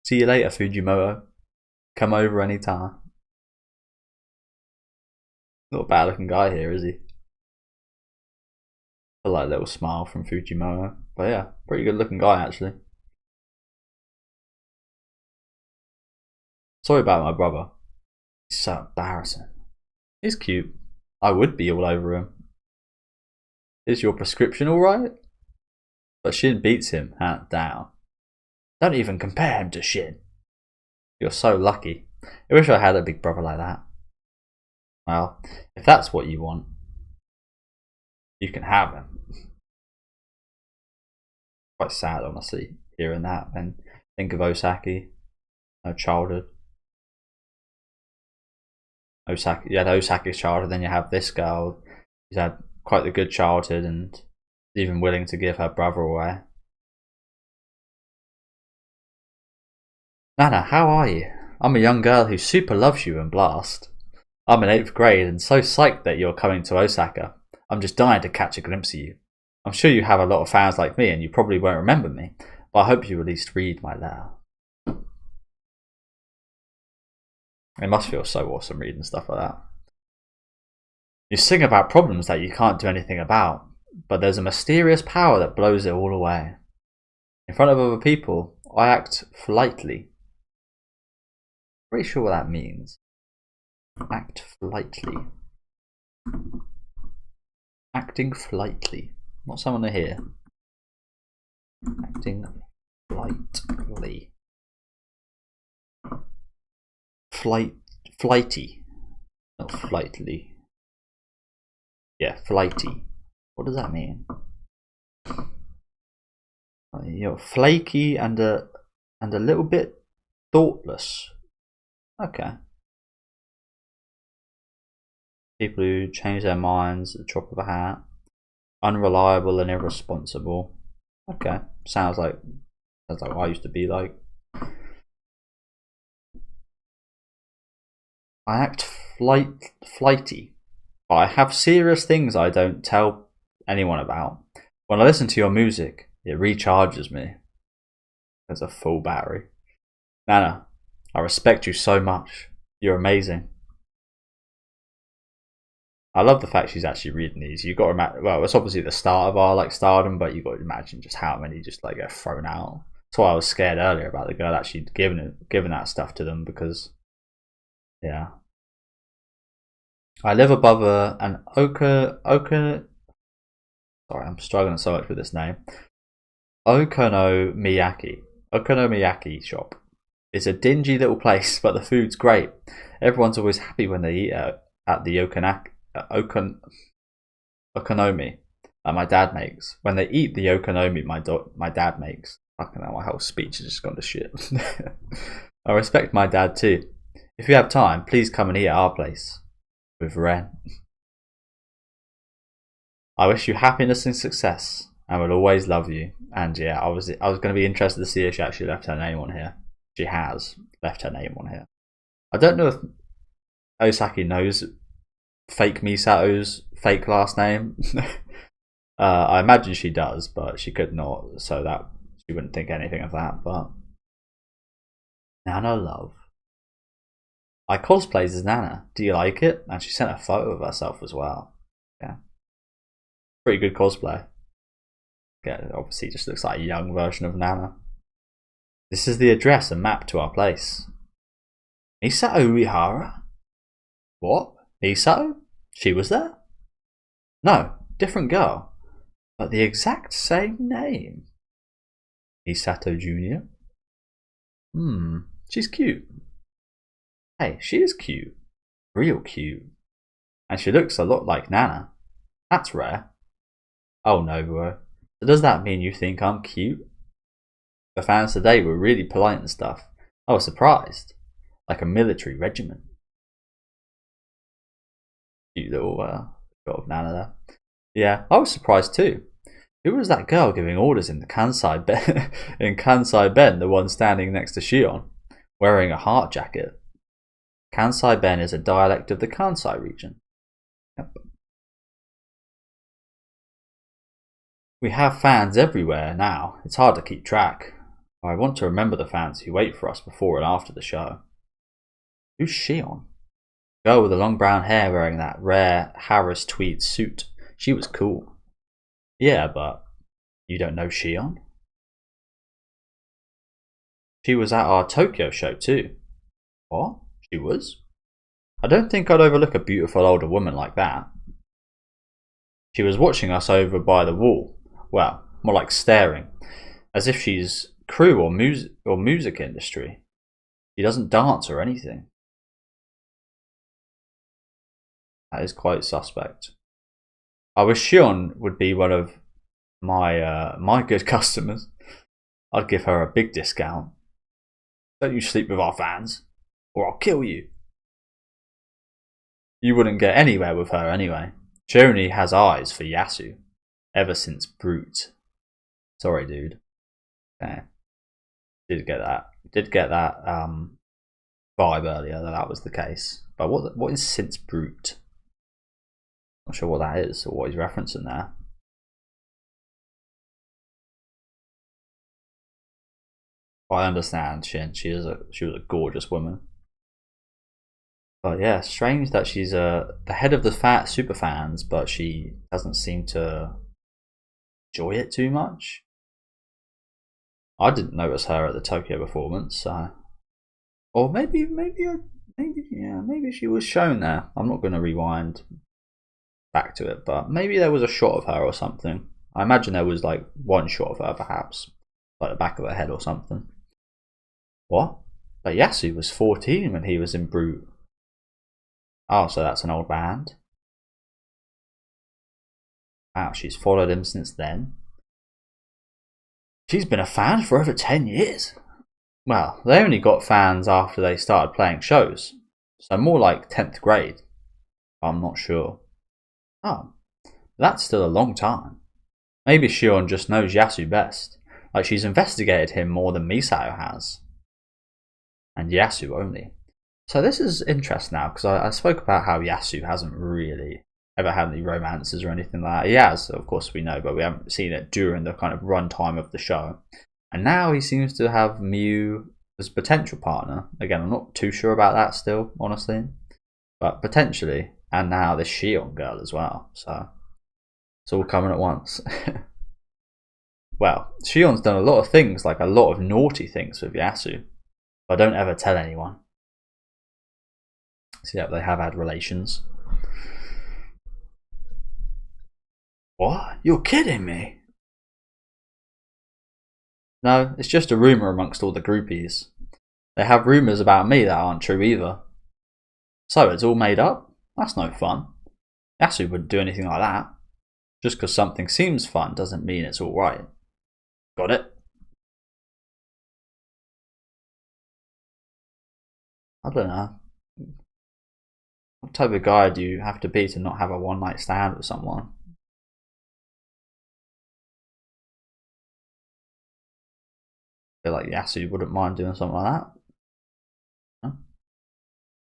See you later, Fujimoto. Come over anytime. Not a bad looking guy here, is he? I like a little smile from Fujimoto. But yeah, pretty good looking guy actually. Sorry about my brother. He's so embarrassing. He's cute. I would be all over him. Is your prescription alright? But Shin beats him, hands down. Don't even compare him to Shin. You're so lucky. I wish I had a big brother like that. Well, if that's what you want, you can have him. Quite sad, honestly, hearing that. And think of Osaki, her childhood. Osaki, you had Osaki's childhood, then you have this girl. She's had quite a good childhood and even willing to give her brother away. Nana, how are you? I'm a young girl who super loves you and Blast. I'm in 8th grade and so psyched that you're coming to Osaka. I'm just dying to catch a glimpse of you. I'm sure you have a lot of fans like me and you probably won't remember me, but I hope you at least read my letter. It must feel so awesome reading stuff like that. You sing about problems that you can't do anything about, but there's a mysterious power that blows it all away. In front of other people, I act flightly. Pretty sure what that means. Act flightly. Acting flightly. Not someone to hear. Acting flightly. Flighty. Not flightly. Yeah, flighty. What does that mean? You're flaky and a little bit thoughtless. Okay. People who change their minds at the drop of a hat. Unreliable and irresponsible. Okay. Sounds like what I used to be like. I act flighty, but I have serious things I don't tell anyone about. When I listen to your music, it recharges me. There's a full battery. Nana, I respect you so much. You're amazing. I love the fact she's actually reading these. You've got to imagine, well, it's obviously the start of our stardom, but you've got to imagine just how many just get thrown out. That's why I was scared earlier about the girl actually giving that stuff to them, because yeah. I live above an sorry, I'm struggling so much with this name. Okonomiyaki shop. It's a dingy little place, but the food's great. Everyone's always happy when they eat at the okonomi my dad makes. When they eat the okonomi my dad makes. Fucking hell, my whole speech has just gone to shit. I respect my dad too. If you have time, please come and eat at our place. With Ren. I wish you happiness and success, and will always love you. And yeah, I was going to be interested to see if she actually left her name on here. She has left her name on here. I don't know if Osaki knows fake Misato's fake last name. I imagine she does, but she could not, so that she wouldn't think anything of that. But Nana love. I cosplayed as Nana. Do you like it? And she sent a photo of herself as well. Yeah, pretty good cosplay. Yeah, obviously just looks like a young version of Nana. This is the address and map to our place. Misato Uehara? What? Misato? She was there? No, different girl. But the exact same name. Misato Jr.? She's cute. Hey, she is cute. Real cute. And she looks a lot like Nana. That's rare. Oh no, bro. So does that mean you think I'm cute? The fans today were really polite and stuff. I was surprised. Like a military regiment. Cute little shot of Nana there. Yeah, I was surprised too. Who was that girl giving orders in the Kansai Ben? In Kansai Ben, the one standing next to Shion, wearing a heart jacket. Kansai Ben is a dialect of the Kansai region. Yep. We have fans everywhere now. It's hard to keep track. I want to remember the fans who wait for us before and after the show. Who's Shion? Girl with the long brown hair wearing that rare Harris tweed suit. She was cool. Yeah, but you don't know Shion? She was at our Tokyo show too. What? She was? I don't think I'd overlook a beautiful older woman like that. She was watching us over by the wall. Well, more like staring. As if she's crew or music industry. She doesn't dance or anything. That is quite suspect. I wish Shion would be one of my good customers. I'd give her a big discount. Don't you sleep with our fans, or I'll kill you. You wouldn't get anywhere with her anyway. She only has eyes for Yasu, ever since Brute. Sorry, dude. Okay. Did get that vibe earlier that was the case. But what is since Brute? Not sure what that is or what he's referencing there. I understand Shin. She was a gorgeous woman. But yeah, strange that she's the head of the super fans, but she doesn't seem to enjoy it too much. I didn't notice her at the Tokyo performance, or maybe she was shown there. I'm not going to rewind back to it, but maybe there was a shot of her or something. I imagine there was like one shot of her, perhaps, like the back of her head or something. What? But Yasu was 14 when he was in Brute. Oh, so that's an old band. Wow, she's followed him since then. She's been a fan for over 10 years. Well, they only got fans after they started playing shows, so more like 10th grade. I'm not sure. Oh, that's still a long time. Maybe Shion just knows Yasu best, like she's investigated him more than Misato has. And Yasu only. So this is interesting now, because I spoke about how Yasu hasn't really ever had any romances or anything like that. He has, of course we know, but we haven't seen it during the kind of runtime of the show. And now he seems to have Miu as potential partner. Again, I'm not too sure about that still, honestly. But potentially. And now this Shion girl as well. So it's all coming at once. Well, Shion's done a lot of things, like a lot of naughty things with Yasu. But don't ever tell anyone. So yeah, they have had relations. What? You're kidding me? No, it's just a rumour amongst all the groupies. They have rumours about me that aren't true either. So it's all made up? That's no fun. Yasu wouldn't do anything like that. Just because something seems fun doesn't mean it's alright. Got it? I don't know. What type of guy do you have to be to not have a one night stand with someone? I feel like Yasu wouldn't mind doing something like that. Huh?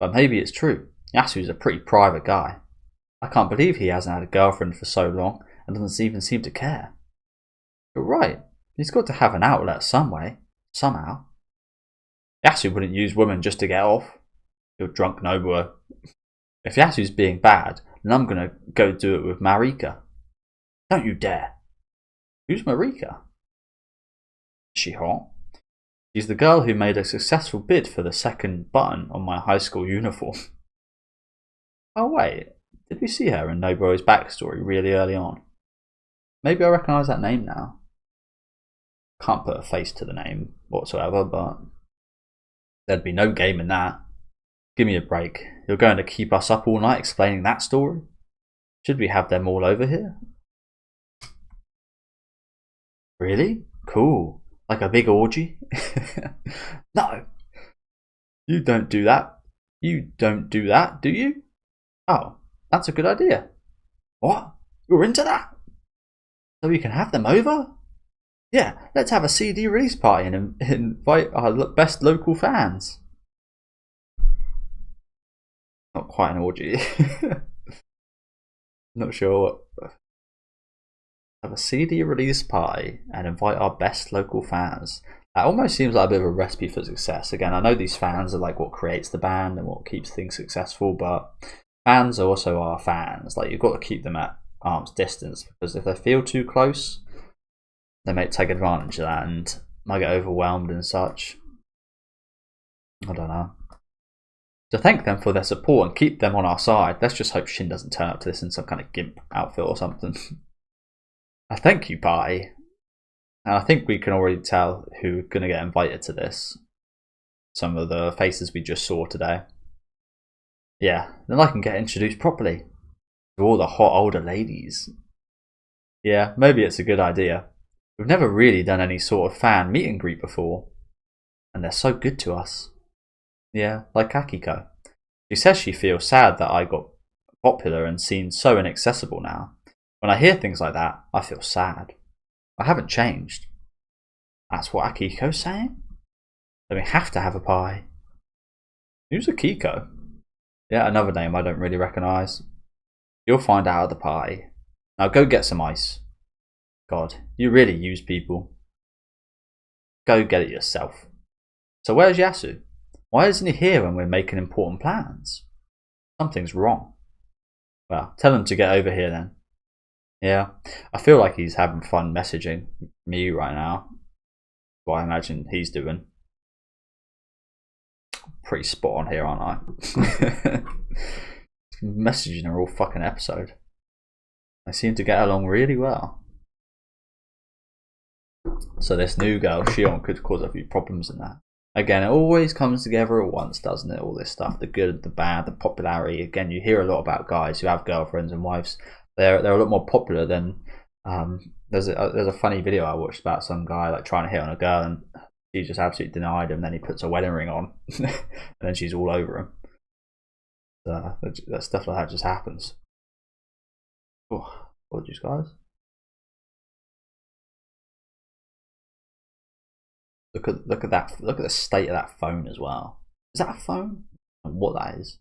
But maybe it's true. Yasu's a pretty private guy. I can't believe he hasn't had a girlfriend for so long and doesn't even seem to care. You're right. He's got to have an outlet some way, somehow. Yasu wouldn't use women just to get off. You're drunk Nobuo. If Yasu's being bad, then I'm gonna go do it with Marika. Don't you dare. Who's Marika? Is she hot? She's the girl who made a successful bid for the second button on my high school uniform. Oh wait, did we see her in Nobuo's backstory really early on? Maybe I recognise that name now. Can't put a face to the name whatsoever, but there'd be no game in that. Give me a break. You're going to keep us up all night explaining that story? Should we have them all over here? Really? Cool. Like a big orgy? No. You don't do that. You don't do that, do you? Oh, that's a good idea. What? You're into that? So we can have them over? Yeah, let's have a CD release party and invite our best local fans. Not quite an orgy. Not sure what. Have a CD release party and invite our best local fans. That almost seems like a bit of a recipe for success. Again, I know these fans are like what creates the band and what keeps things successful, but fans also are fans. Like, you've got to keep them at arm's distance, because if they feel too close, they may take advantage of that and might get overwhelmed and such. I don't know. To thank them for their support and keep them on our side, let's just hope Shin doesn't turn up to this in some kind of gimp outfit or something. A thank you party. And I think we can already tell who's going to get invited to this. Some of the faces we just saw today. Yeah, then I can get introduced properly to all the hot older ladies. Yeah, maybe it's a good idea. We've never really done any sort of fan meet and greet before. And they're so good to us. Yeah, like Akiko. She says she feels sad that I got popular and seen so inaccessible now. When I hear things like that, I feel sad. I haven't changed. That's what Akiko's saying? Then we have to have a pie. Who's Akiko? Yeah, another name I don't really recognise. You'll find out at the party. Now go get some ice. God, you really use people. Go get it yourself. So where's Yasu? Why isn't he here when we're making important plans? Something's wrong. Well, tell him to get over here then. Yeah, I feel like he's having fun messaging me right now. What I imagine he's doing. Pretty spot on here, aren't I? Messaging her all fucking episode. They seem to get along really well. So this new girl, Shion, could cause a few problems in that. Again, it always comes together at once, doesn't it? All this stuff, the good, the bad, the popularity. Again, you hear a lot about guys who have girlfriends and wives. They're a lot more popular than. There's a funny video I watched about some guy like trying to hit on a girl and he just absolutely denied him. Then he puts a wedding ring on, and then she's all over him. That stuff like that just happens. Oh, apologies, guys. Look at that. Look at the state of that phone as well. Is that a phone? I don't know what that is?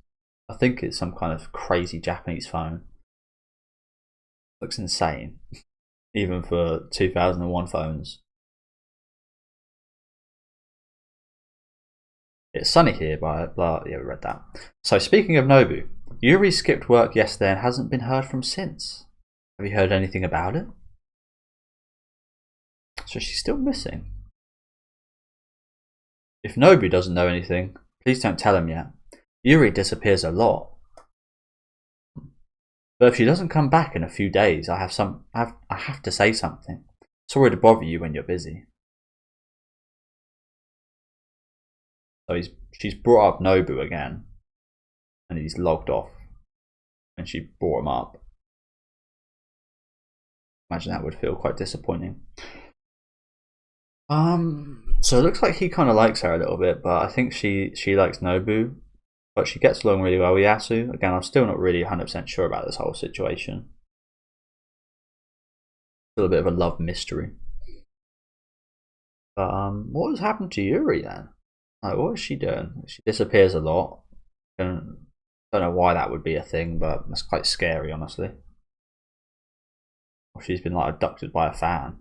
I think it's some kind of crazy Japanese phone. Looks insane, even for 2001 phones. It's sunny here, but blah. Yeah, we read that. So speaking of Nobu, Yuri skipped work yesterday and hasn't been heard from since. Have you heard anything about it? So she's still missing. If Nobu doesn't know anything, please don't tell him yet. Yuri disappears a lot. But if she doesn't come back in a few days, I have to say something. Sorry to bother you when you're busy. So she's brought up Nobu again, and he's logged off, and she brought him up. Imagine that would feel quite disappointing. So it looks like he kind of likes her a little bit, but I think she likes Nobu, but she gets along really well with Yasu. Again, I'm still not really 100% sure about this whole situation. Still a bit of a love mystery. But what has happened to Yuri then? Like, what is she doing? She disappears a lot. Don't know why that would be a thing, but that's quite scary, honestly. Or she's been like abducted by a fan.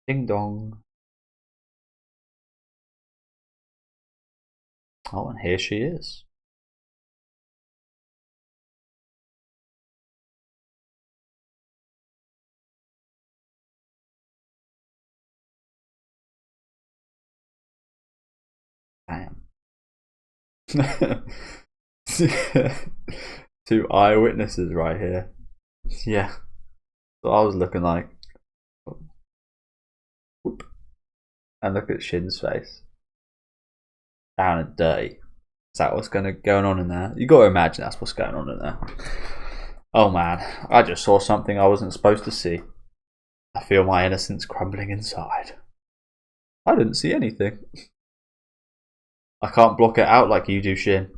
Ding dong. Oh, and here she is. Damn. Two eyewitnesses right here. Yeah. That's what I was looking like. Whoop. And look at Shin's face. Down and dirty. Is that what's going on in there? You got to imagine that's what's going on in there. Oh man, I just saw something I wasn't supposed to see. I feel my innocence crumbling inside. I didn't see anything. I can't block it out like you do, Shin.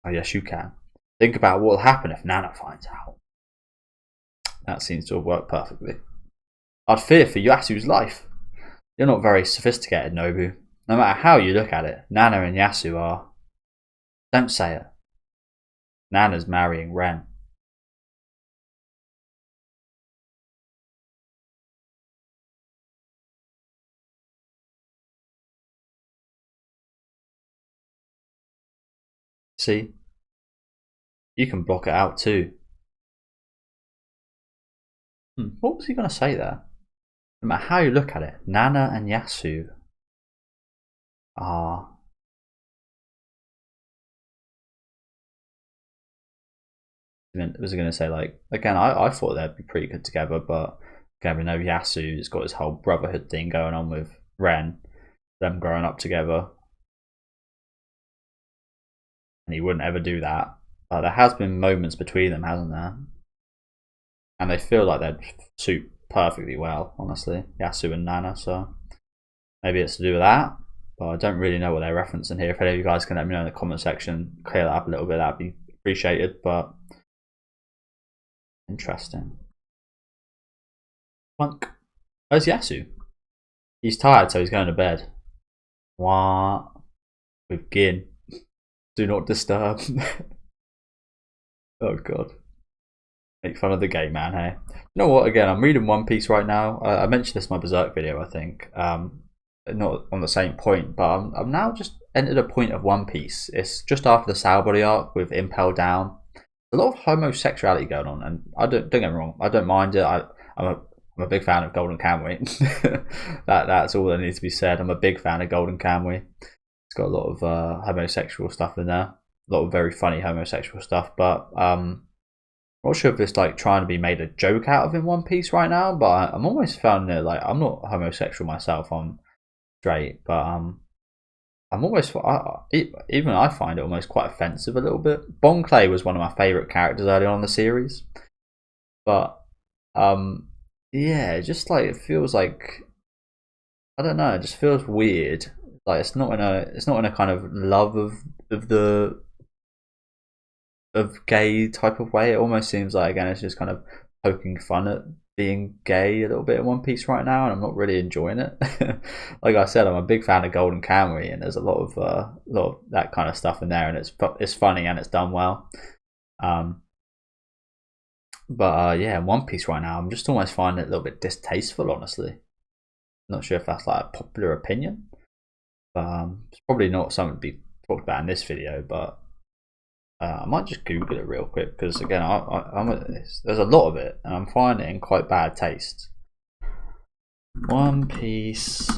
Oh yes, you can. Think about what will happen if Nana finds out. That seems to have worked perfectly. I'd fear for Yasu's life. You're not very sophisticated, Nobu. No matter how you look at it, Nana and Yasu are. Don't say it. Nana's marrying Ren. See? You can block it out too. What was he going to say there? No matter how you look at it, Nana and Yasu are. Was he going to say, like, again, I thought they'd be pretty good together, but again, we know Yasu's got his whole brotherhood thing going on with Ren, them growing up together. And he wouldn't ever do that. But there has been moments between them, hasn't there? And they feel like they'd suit perfectly well, honestly, Yasu and Nana, so maybe it's to do with that, but I don't really know what they're referencing here. If any of you guys can let me know in the comment section, clear that up a little bit, that'd be appreciated, but interesting. Plunk. Where's Yasu? He's tired, so he's going to bed. What? With Gin. Do not disturb. Oh god. Make fun of the gay man, hey? You know what, again, I'm reading One Piece right now. I mentioned this in my Berserk video, I think. Not on the same point, but I'm now just entered a point of One Piece. It's just after the Sailbody arc with Impel Down. A lot of homosexuality going on, and don't get me wrong, I don't mind it. I'm a big fan of Golden Kamuy. That's all that needs to be said. I'm a big fan of Golden Kamuy. It's got a lot of homosexual stuff in there. A lot of very funny homosexual stuff, but I'm not sure if it's like trying to be made a joke out of in One Piece right now, but I'm almost finding it like, I'm not homosexual myself, I'm straight, but I'm almost, even I find it almost quite offensive a little bit. Bon Clay was one of my favourite characters early on in the series, but yeah, just like it feels like, I don't know, it just feels weird. Like it's not in a kind of love of gay type of way. It almost seems like, again, it's just kind of poking fun at being gay a little bit in One Piece right now, and I'm not really enjoying it. Like I said, I'm a big fan of Golden Kamuy, and there's a lot of that kind of stuff in there, and it's funny and it's done well. But yeah, in One Piece right now, I'm just almost finding it a little bit distasteful, honestly. Not sure if that's like a popular opinion, but it's probably not something to be talked about in this video, but I might just Google it real quick, because again, there's a lot of it, and I'm finding it in quite bad taste. One Piece,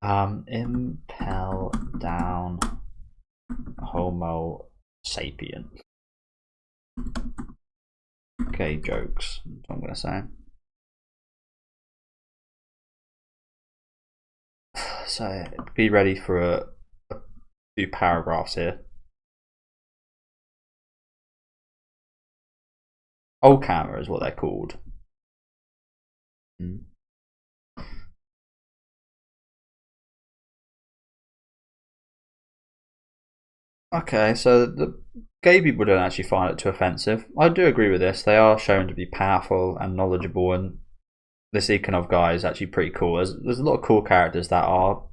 Impel Down, Homo Sapien. Gay jokes, that's what I'm gonna say. So be ready for a few paragraphs here. Old camera is what they're called. Okay, so the gay people don't actually find it too offensive. I do agree with this. They are shown to be powerful and knowledgeable, and this Ikonov guy is actually pretty cool. There's a lot of cool characters that are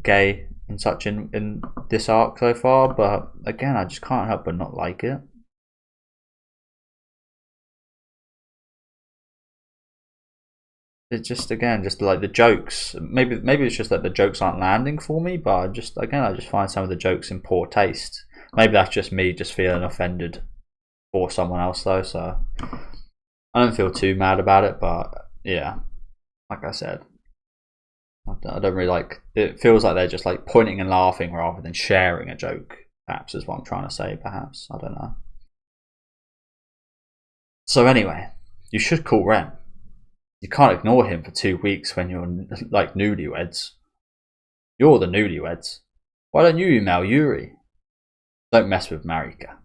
gay and such in this arc so far, but again, I just can't help but not like it. It's just like the jokes. Maybe it's just that the jokes aren't landing for me, but I just find some of the jokes in poor taste. Maybe that's just me just feeling offended for someone else though, so I don't feel too mad about it, but yeah, like I said, I don't really like it. Feels like they're just like pointing and laughing rather than sharing a joke, perhaps is what I'm trying to say, perhaps. I don't know. So anyway, you should call Ren. You can't ignore him for 2 weeks when you're like newlyweds. You're the newlyweds. Why don't you email Yuri? Don't mess with Marika.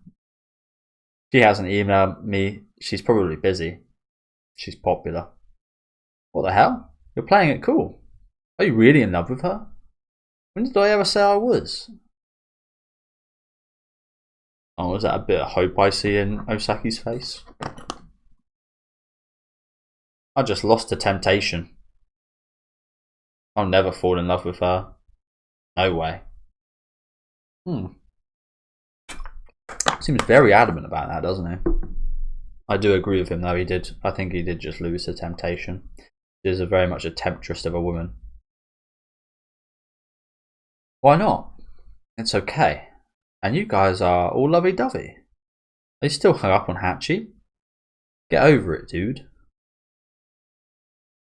She hasn't emailed me. She's probably busy. She's popular. What the hell? You're playing it cool. Are you really in love with her? When did I ever say I was? Oh, was that a bit of hope I see in Osaki's face? I just lost to temptation. I'll never fall in love with her. No way. Seems very adamant about that, doesn't he? I do agree with him though. I think he did just lose to temptation. She is very much a temptress of a woman. Why not? It's okay. And you guys are all lovey-dovey. Are you still hung up on Hachi? Get over it, dude.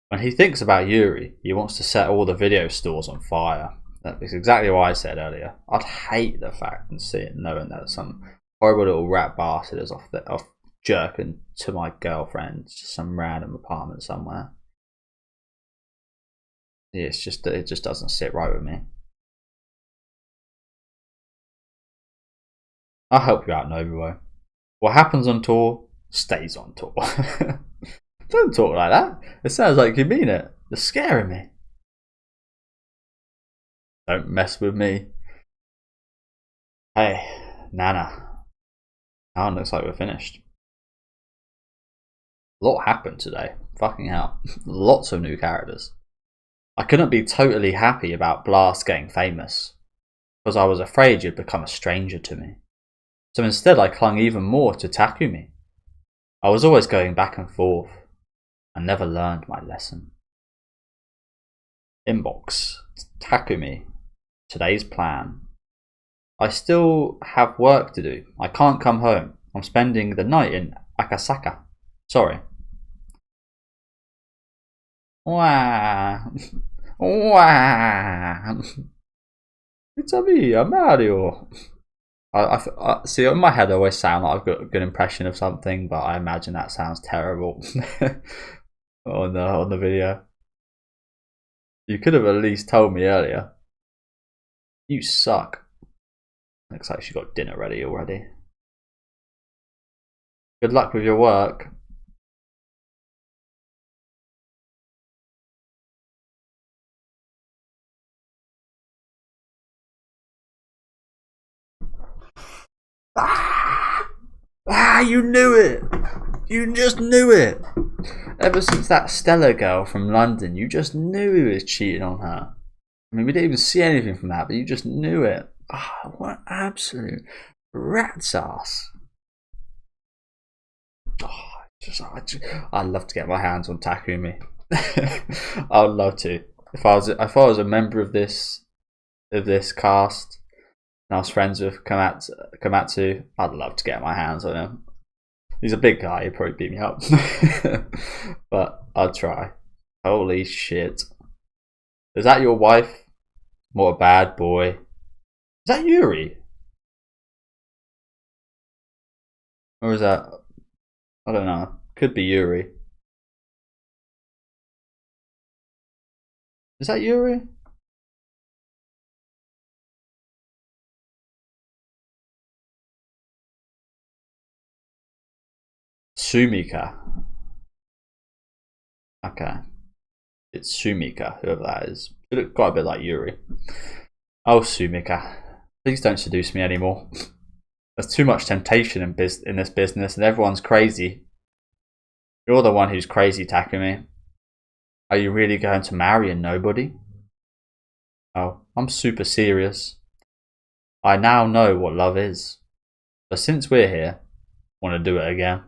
When he thinks about Yuri, he wants to set all the video stores on fire. That's exactly what I said earlier. I'd hate the fact and knowing that some horrible little rat bastard is off jerking to my girlfriend, just some random apartment somewhere. Yeah, it just doesn't sit right with me. I'll help you out, Nobuo. What happens on tour stays on tour. Don't talk like that. It sounds like you mean it. You're scaring me. Don't mess with me. Hey, Nana. Now it looks like we're finished. A lot happened today. Fucking hell. Lots of new characters. I couldn't be totally happy about Blast getting famous, because I was afraid you'd become a stranger to me. So instead I clung even more to Takumi. I was always going back and forth. I never learned my lesson. Inbox. Takumi. Today's plan. I still have work to do. I can't come home. I'm spending the night in Akasaka. Sorry. Wah. Wah. It's me, Mario. I see, in my head I always sound like I've got a good impression of something, but I imagine that sounds terrible on the video. You could have at least told me earlier. You suck. Looks like she got dinner ready already. Good luck with your work. You knew it! You just knew it! Ever since that Stella girl from London, you just knew he was cheating on her. I mean, we didn't even see anything from that, but you just knew it. What an absolute rat's ass. I'd love to get my hands on Takumi. I'd love to. If I was a member of this cast and I was friends with Komatsu, I'd love to get my hands on him. He's a big guy, he'd probably beat me up. But I'd try. Holy shit. Is that your wife? What a bad boy. Is that Yuri? Or is that... I don't know. Could be Yuri. Is that Yuri? Sumika. Okay. It's Sumika, whoever that is. She looked quite a bit like Yuri. Oh, Sumika. Please don't seduce me anymore. There's too much temptation in this business, and everyone's crazy. You're the one who's crazy, Takumi. Are you really going to marry a nobody? Oh, I'm super serious. I now know what love is. But since we're here, I want to do it again.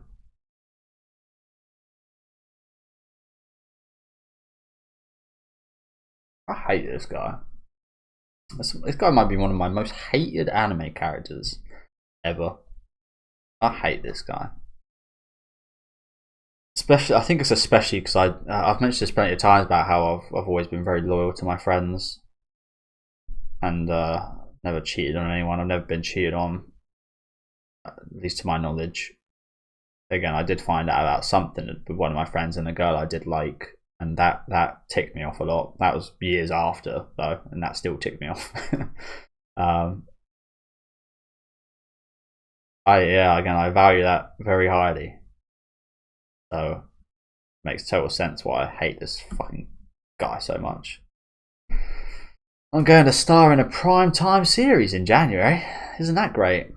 I hate this guy. This guy might be one of my most hated anime characters ever. I hate this guy. Especially, I think it's especially because I've mentioned this plenty of times about how I've always been very loyal to my friends and never cheated on anyone. I've never been cheated on, at least to my knowledge. Again, I did find out about something with one of my friends and a girl I did like, and that ticked me off a lot. That was years after though, and that still ticked me off. I value that very highly. So it makes total sense why I hate this fucking guy so much. I'm going to star in a prime time series in January. Isn't that great?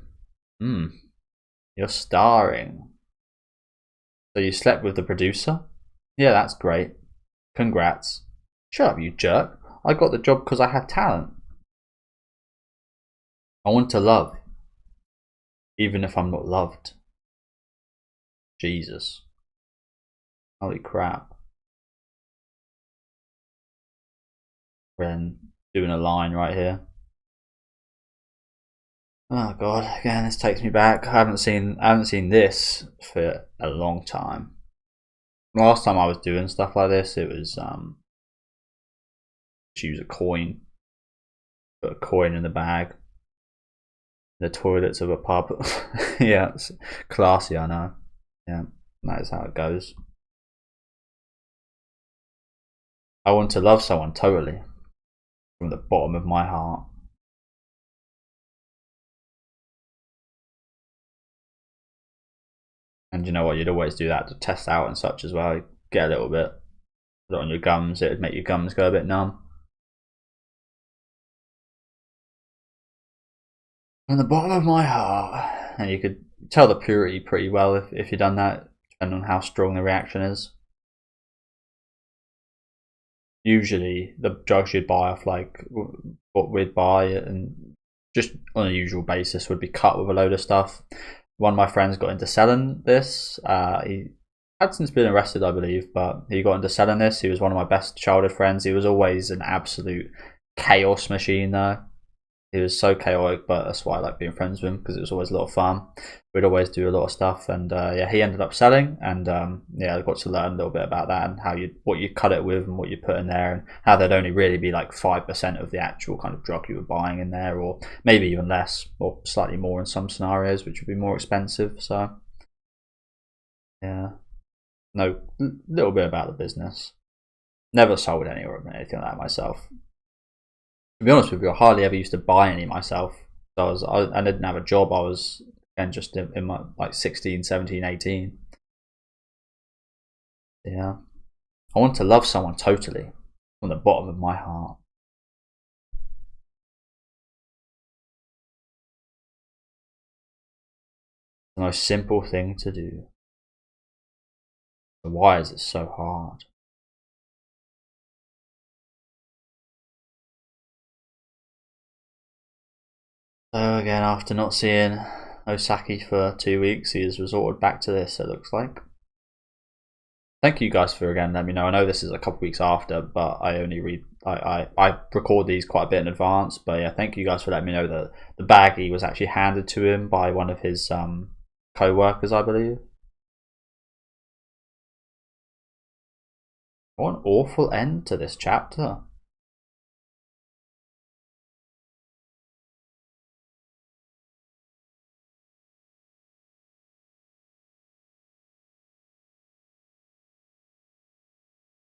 You're starring. So you slept with the producer? Yeah, that's great. Congrats. Shut up, you jerk. I got the job because I have talent. I want to love, even if I'm not loved. Jesus. Holy crap. Ren doing a line right here. Oh god, again this takes me back. I haven't seen this for a long time. Last time I was doing stuff like this, it was use a coin. Put a coin in the bag. The toilets of a pub. Yeah, it's classy, I know. Yeah, that is how it goes. I want to love someone totally. From the bottom of my heart. And you know what, you'd always do that to test out and such as well. You'd get a little bit, put it on your gums, it'd make your gums go a bit numb. From the bottom of my heart. And you could tell the purity pretty well if you've done that, depending on how strong the reaction is. Usually the drugs you'd buy off like what we'd buy and just on a usual basis would be cut with a load of stuff. One of my friends got into selling this. He had since been arrested, I believe, but he got into selling this. He was one of my best childhood friends. He was always an absolute chaos machine though. He was so chaotic, but that's why I like being friends with him, because it was always a lot of fun. We'd always do a lot of stuff, and yeah, he ended up selling, and yeah, I got to learn a little bit about that and how what you cut it with and what you put in there, and how there'd only really be like 5% of the actual kind of drug you were buying in there, or maybe even less, or slightly more in some scenarios, which would be more expensive. So yeah, no, little bit about the business. Never sold any or anything like that myself. To be honest with you, I hardly ever used to buy any myself. So I didn't have a job. I was again just in my like 16, 17, 18. Yeah. I want to love someone totally from the bottom of my heart. The most simple thing to do. But why is it so hard? So again, after not seeing Osaki for 2 weeks, he has resorted back to this, it looks like. Thank you guys for again letting me know. I know this is a couple weeks after, but I only read I record these quite a bit in advance. But yeah, thank you guys for letting me know that the baggie was actually handed to him by one of his co-workers, I believe. What an awful end to this chapter.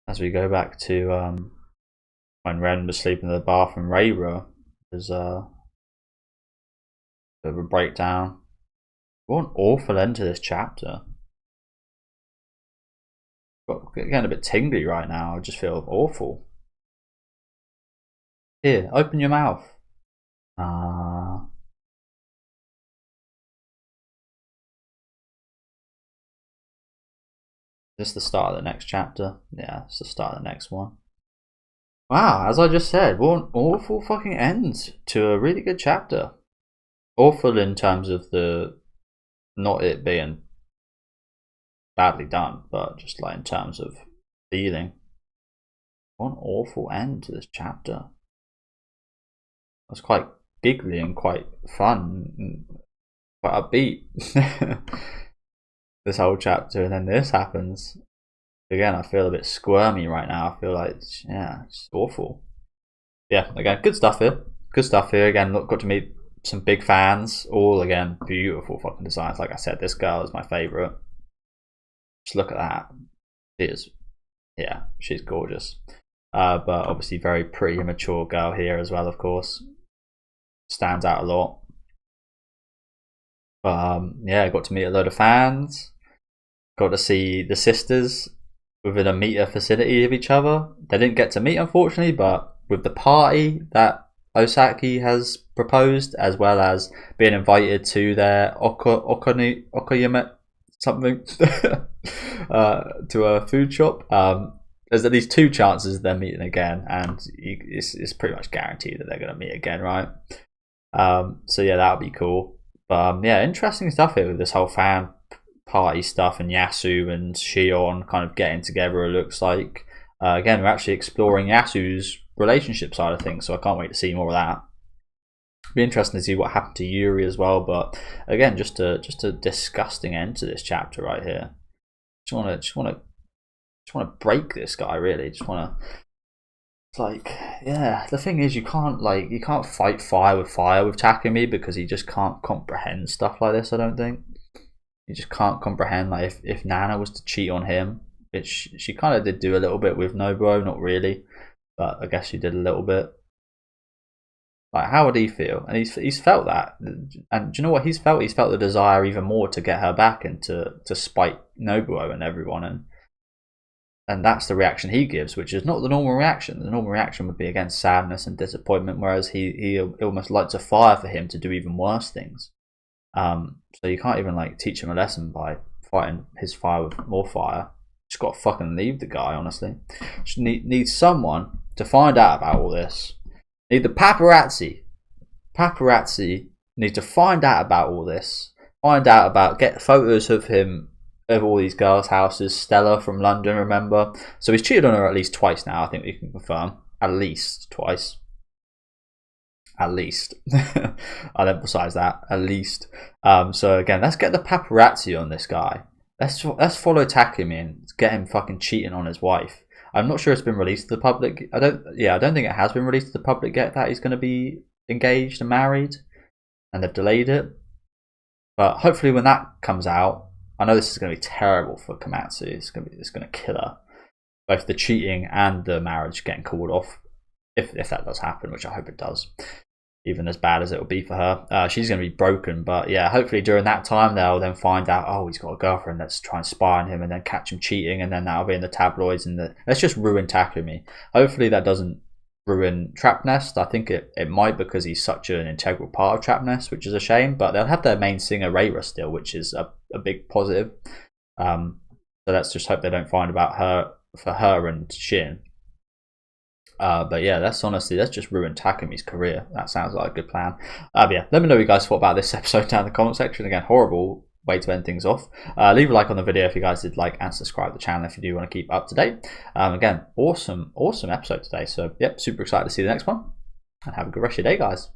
As we go back to when Ren was sleeping in the bathroom, Reira was a bit of a breakdown. What an awful end to this chapter. Getting a bit tingly right now. I just feel awful. Here, open your mouth. Is this the start of the next chapter? Yeah, it's the start of the next one. Wow, as I just said, what an awful fucking end to a really good chapter. Awful in terms of the not it being badly done, but just like in terms of feeling. What an awful end to this chapter. It was quite giggly and quite fun, and quite upbeat. This whole chapter, and then this happens. Again, I feel a bit squirmy right now. I feel like, yeah, it's awful. Yeah, again, good stuff here. Good stuff here. Again, look, got to meet some big fans. All, again, beautiful fucking designs. Like I said, this girl is my favourite. Just look at that. She is, yeah, she's gorgeous. But obviously very pretty immature girl here as well, of course. Stands out a lot. Yeah, got to meet a load of fans. Got to see the sisters within a meter vicinity of each other. They didn't get to meet, unfortunately, but with the party that Osaki has proposed, as well as being invited to their Okoyama something to a food shop, there's at least 2 chances they're meeting again, and it's pretty much guaranteed that they're going to meet again, right? So yeah, that'll be cool. But yeah, interesting stuff here with this whole fan party stuff, and Yasu and Shion kind of getting together, it looks like. Again, we're actually exploring Yasu's relationship side of things, so I can't wait to see more of that. Be interesting to see what happened to Yuri as well, but again, just a disgusting end to this chapter right here. Just want to break this guy, really. Just want to. It's like, yeah, the thing is, you can't fight fire with Takumi, because he just can't comprehend stuff like this. I don't think he just can't comprehend, like, if Nana was to cheat on him, which she kind of did do a little bit with Nobuo, not really, but I guess she did a little bit. Like, how would he feel? And he's felt that, and do you know what he's felt? He's felt the desire even more to get her back and to spite Nobuo and everyone, and that's the reaction he gives, which is not the normal reaction. The normal reaction would be, again, sadness and disappointment, whereas he almost lights a fire for him to do even worse things. So you can't even like teach him a lesson by fighting his fire with more fire. Just got to fucking leave the guy, honestly. Just need someone to find out about all this. Need the paparazzi. Paparazzi need to find out about all this. Get photos of him, of all these girls' houses. Stella from London, remember? So he's cheated on her at least twice now, I think we can confirm. At least twice. At least. I'll emphasize that. At least. So again, let's get the paparazzi on this guy. Let's follow Takumi and get him fucking cheating on his wife. I'm not sure it's been released to the public. I don't think it has been released to the public yet that he's going to be engaged and married, and they've delayed it. But hopefully when that comes out, I know this is going to be terrible for Komatsu. It's going to kill her. Both the cheating and the marriage getting called off, if that does happen, which I hope it does. Even as bad as it will be for her, she's going to be broken. But yeah, hopefully during that time they'll then find out, oh, he's got a girlfriend, let's try and spy on him, and then catch him cheating, and then that'll be in the tabloids, and let's just ruin Takumi. Hopefully that doesn't ruin Trap Nest. I think it might, because he's such an integral part of Trap Nest, which is a shame. But they'll have their main singer Reira still, which is a big positive. So let's just hope they don't find about her for her and Shin. But yeah, let's just ruin Takumi's career. That sounds like a good plan. Yeah, let me know what you guys thought about this episode down in the comment section. Again, horrible way to end things off. Leave a like on the video if you guys did like, and subscribe to the channel if you do want to keep up to date. Again, awesome episode today. So yep, super excited to see the next one, and have a good rest of your day, guys.